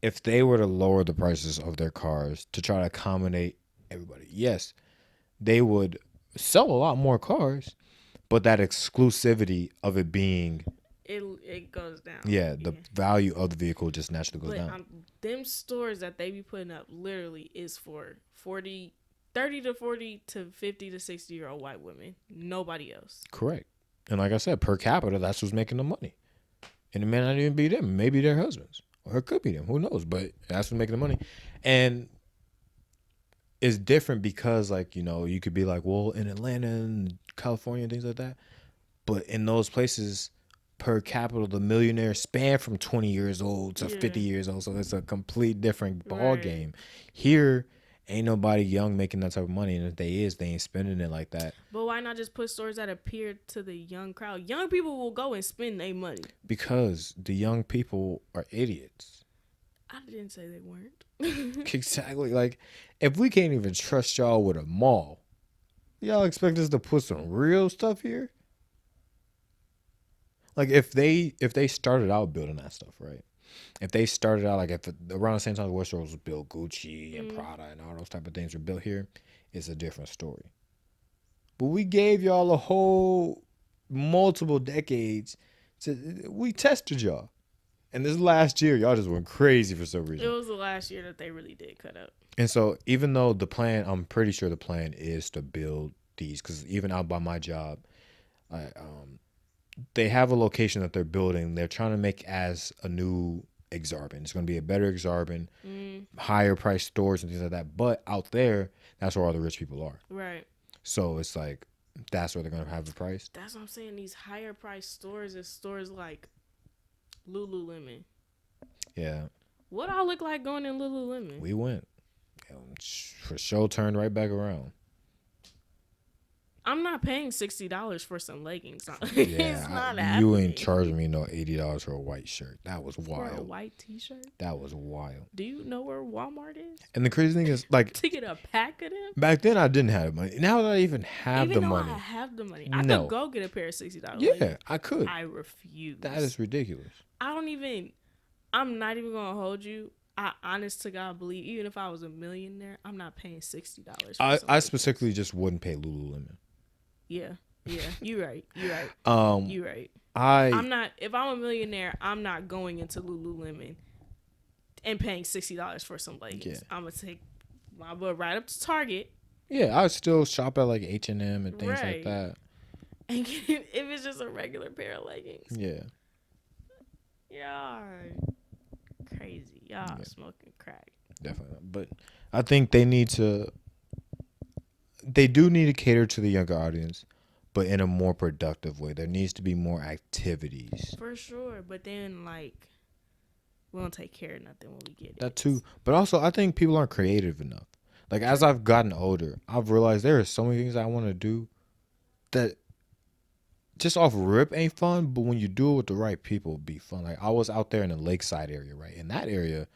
If they were to lower the prices of their cars to try to accommodate everybody, yes, they would sell a lot more cars, but that exclusivity of it being, it goes down. yeah, Yeah. the value of the vehicle just naturally goes But down. them stores that they be putting up literally is for 30 to 40 to 50 to 60-year-old white women. Nobody else. Correct. And like I said, per capita, that's who's making the money. And it may not even be them. Maybe their husbands. Or it could be them. Who knows? But that's who's making the money. And it's different because, like, you could be like, well, in Atlanta and California and things like that. But in those places, per capita, the millionaires span from 20 years old to 50 years old. So it's a complete different ball game. Here, ain't nobody young making that type of money. And if they is, they ain't spending it like that. But why not just put stores that appeal to the young crowd? Young people will go and spend their money. Because the young people are idiots. I didn't say they weren't. Exactly. Like, if we can't even trust y'all with a mall, y'all expect us to put some real stuff here? Like, if they started out building that stuff, right? If they started out, like, if around the same time Westeros was built, Gucci and Prada and all those type of things were built here, it's a different story. But we gave y'all a whole multiple decades we tested y'all. And this last year, y'all just went crazy for some reason. It was the last year that they really did cut up. And so, even though I'm pretty sure the plan is to build these, because even out by my job, they have a location that they're building. They're trying to make as a new Exarban. It's going to be a better Exarban, higher price stores and things like that. But out there, that's where all the rich people are. Right. So it's like, that's where they're going to have the price. That's what I'm saying. These higher price stores is stores like Lululemon. Yeah. What I look like going in Lululemon? We went. For sure, turned right back around. I'm not paying $60 for some leggings. Yeah, It's not you happening. ain't charging me no $80 for a white shirt. That was wild. For a white t-shirt? That was wild. Do you know where Walmart is? And the crazy thing is, like, To get a pack of them? back then I didn't have the money. Now that I even have Even the though money, I have the money, I No. could go get a pair of $60 yeah, leggings. I could. I refuse. That is ridiculous. I'm not even gonna hold you. I honest to God believe even if I was a millionaire, I'm not paying $60. I specifically just wouldn't pay Lululemon. Yeah, you're right. You're right. You're right. I'm not. If I'm a millionaire, I'm not going into Lululemon and paying $60 for some leggings. Yeah. I'm gonna take my butt right up to Target. Yeah, I still shop at like H&M and things like Right. that. And if it's just a regular pair of leggings, Yeah. y'all are crazy. Y'all Yeah. smoking crack. Definitely. But I think they do need to cater to the younger audience, but in a more productive way. There needs to be more activities. For sure, but then like we don't take care of nothing when we get it. That too. But also, I think people aren't creative enough. Like, as I've gotten older, I've realized there are so many things I want to do that just off rip ain't fun, but when you do it with the right people, it'd be fun. Like I was out there in the lakeside area, right? And that area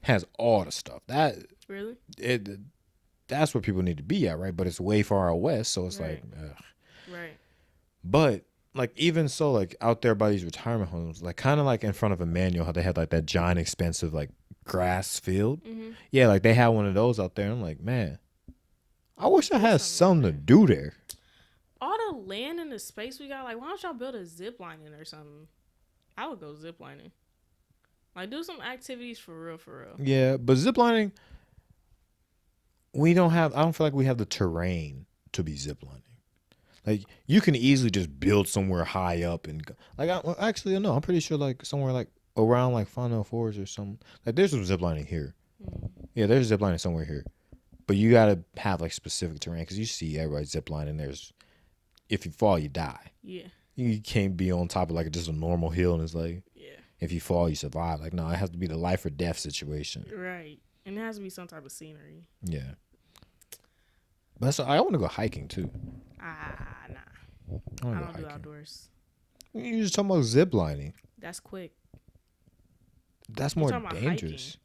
has all the stuff. Really? It that's where people need to be at, right? But it's way far out west, so it's like, Right. ugh. Right. But like even so, like out there by these retirement homes, like kind of like in front of Emmanuel, how they had like that giant expensive like grass field. Mm-hmm. Yeah, like they had one of those out there. And I'm like, man, I wish I There's had something like something to that. do there. All the land and the space we got, like, why don't y'all build a zip lining or something? I would go zip lining. Like, do some activities for real, for real. Yeah, but ziplining, we don't have. I don't feel like we have the terrain to be ziplining. Like you can easily just build somewhere high up and go. Like well, actually no, I'm pretty sure like somewhere like around like Fondell Forest or something. Like there's some ziplining here. Yeah, there's ziplining somewhere here, but you gotta have like specific terrain because you see everybody ziplining. There's if you fall, you die. Yeah. You can't be on top of like just a normal hill and it's like Yeah. if you fall, you survive. Like no, it has to be the life or death situation. Right. And it has to be some type of scenery. Yeah, but so I want to go hiking too. Nah. I I want to don't go do hiking. outdoors. You just talking about ziplining. That's quick. That's You more talking about dangerous.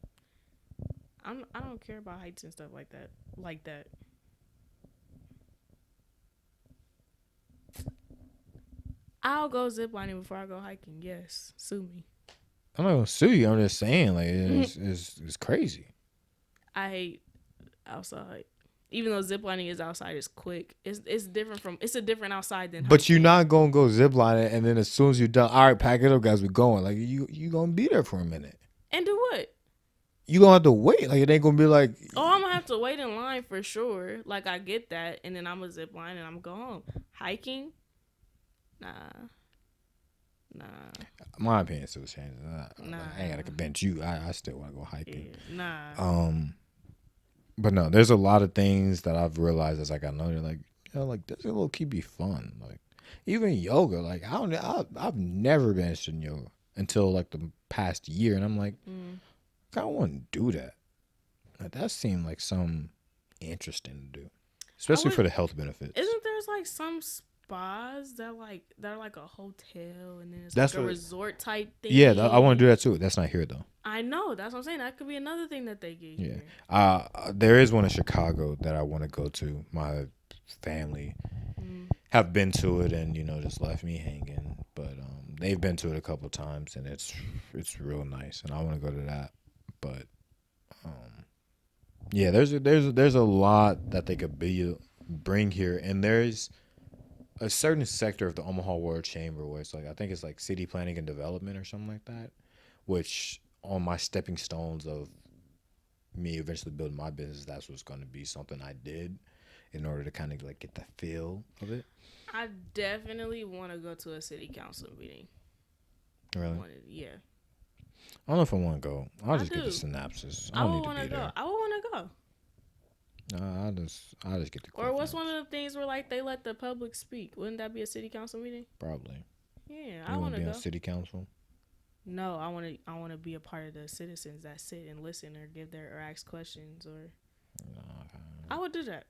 I don't care about heights and stuff like that. Like that. I'll go ziplining before I go hiking. Yes. Sue me. I'm not gonna sue you. I'm just saying, like, it's crazy. I hate outside. Even though ziplining is outside, it's quick. It's different from. It's a different outside than. But you're hiking. not gonna go ziplining, and then as soon as you're done, all right, pack it up, guys, we're going. Like, you gonna be there for a minute. And do what? You gonna have to wait. Like, it ain't gonna be like. Oh, I'm gonna have to wait in line for sure. Like I get that, and then I'm gonna zip line and I'm gonna go home. Hiking, nah. My opinion still changes. Nah. I ain't gotta convince you. I still want to go hiking. Yeah, nah. But no, there's a lot of things that I've realized as I got older. Like, like this will keep be fun. Like, even yoga. Like, I've never been interested in yoga until like the past year, and I'm like, I don't want to do that. Like, that seemed like some interesting to do, especially for the health benefits. Isn't there's like some spas that are like a hotel and then it's That's like a what, resort type thing? Yeah, I want to do that too. That's not here though. I know. That's what I'm saying. That could be another thing that they get here. There is one in Chicago that I want to go to. My family have been to it and just left me hanging, but they've been to it a couple times and it's real nice and I want to go to that. But yeah, there's a lot that they could bring here, and there's a certain sector of the Omaha World Chamber where it's like I think it's like city planning and development or something like that, which on my stepping stones of me eventually building my business, that's what's going to be something I did in order to kind of like get the feel of it. I definitely want to go to a city council meeting. Really? Yeah. I don't know if I want to go. I'll just get the synopsis. I don't need to be there. I would want to go. I'll just get the. Or what's one of the things where like they let the public speak? Wouldn't that be a city council meeting? Probably. Yeah, I want to be go. on city council. No, I want to be a part of the citizens that sit and listen or give their or ask questions or. I would do that.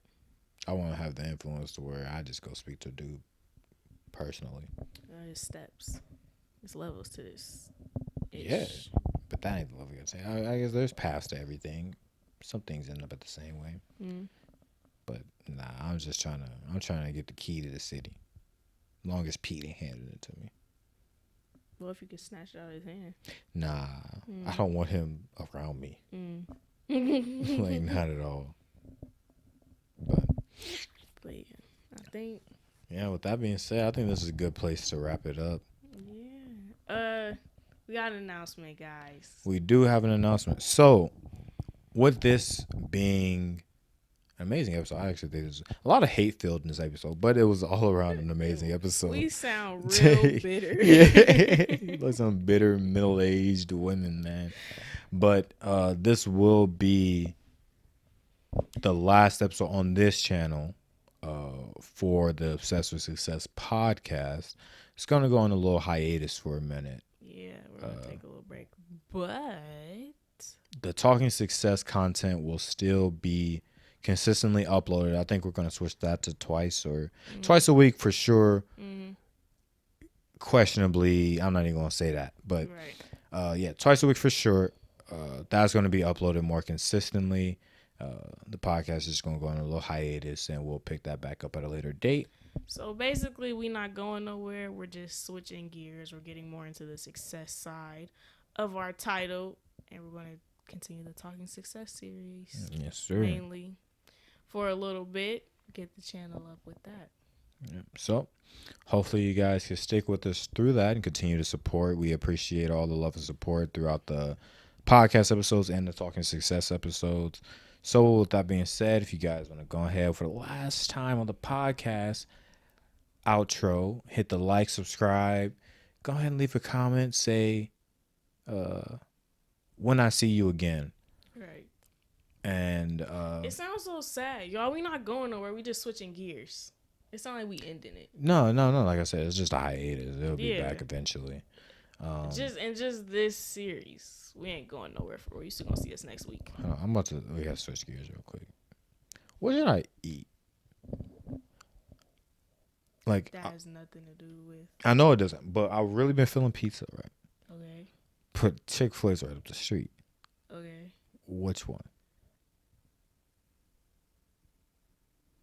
I want to have the influence to where I just go speak to a dude personally. There's steps. There's levels to this. Yeah, but that ain't the level you're saying. I guess there's paths to everything. Some things end up at the same way. But nah, I'm trying to get the key to the city. Long as Pete ain't handed it to me. Well, if you could snatch it out of his hand. Nah, I don't want him around me. Like, not at all. But yeah, I think. Yeah, with that being said, I think this is a good place to wrap it up. Yeah. We got an announcement, guys. We do have an announcement. So, with this being an amazing episode, I actually think there's a lot of hate filled in this episode, but it was all around an amazing episode. We sound real bitter. Yeah, like some bitter middle-aged women, man. But this will be the last episode on this channel for the Obsessed with Success podcast. It's gonna go on a little hiatus for a minute. Yeah, we're gonna take a little break, but the Talking Success content will still be consistently uploaded. I think we're going to switch that to twice a week for sure. questionably, I'm not even gonna say that, but Right. yeah, twice a week for sure. That's gonna be uploaded more consistently. The podcast is gonna go on a little hiatus, and we'll pick that back up at a later date. So basically, we not going nowhere. We're just switching gears. We're getting more into the success side of our title, and we're going to continue the Talking Success series Yes, sir. mainly for a little bit. Get the channel up with that. Yeah. So, hopefully, you guys can stick with us through that and continue to support. We appreciate all the love and support throughout the podcast episodes and the Talking Success episodes. So, with that being said, if you guys want to go ahead for the last time on the podcast outro, hit the like, subscribe, go ahead and leave a comment. Say, when I see you again. Right. And It sounds so sad, y'all. We not going nowhere. We just switching gears. It sounds like we ending it. no. Like I said, it's just a hiatus. It'll be back eventually. Just this series, we ain't going nowhere for. You still gonna see us next week. I'm about to. We gotta switch gears real quick. What should I eat? Like That has nothing to do with. I know it doesn't, but I've really been feeling pizza, right? Okay. Put Chick-fil-A's right up the street. Okay. Which one?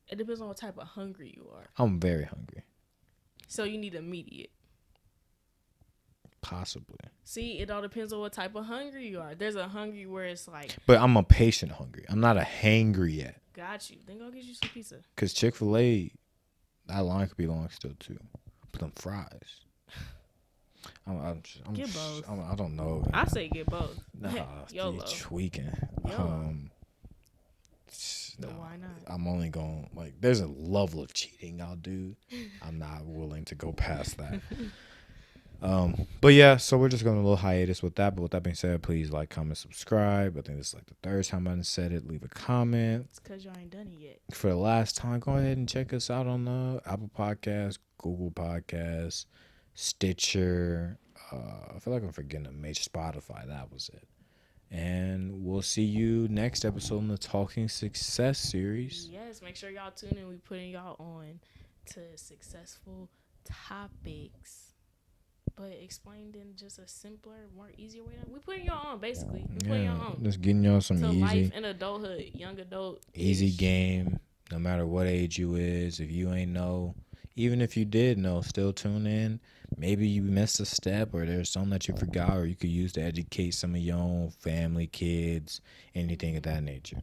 It depends on what type of hungry you are. I'm very hungry. So you need immediate. Possibly. See, it all depends on what type of hungry you are. There's a hungry where it's like, But I'm a patient hungry. I'm not a hangry yet. got you. Then go get you some pizza. Cause Chick-fil-A, that line could be long still too. But them fries. I'm Get both. I don't know. I say get both. Nah, YOLO. you're tweaking. YOLO. No, why not? I'm only going like there's a level of cheating I'll do. I'm not willing to go past that. But yeah, so we're just going a little hiatus with that. But with that being said, please like, comment, subscribe. I think this is like the third time I said it. Leave a comment. It's because y'all ain't done it yet. For the last time, go ahead and check us out on the Apple Podcasts, Google Podcasts, Stitcher. I feel like I'm forgetting a major Spotify. That was it. And we'll see you next episode in the Talking Success series. Yes, make sure y'all tune in. We putting y'all on to successful topics, but explained in just a simpler, more easier way. We putting y'all on, basically. We putting y'all on just getting y'all some to easy life and adulthood, young adult. easy game. No matter what age you is, if you ain't know, even if you did know, still tune in. Maybe you missed a step, or there's something that you forgot, or you could use to educate some of your own family, kids, anything of that nature.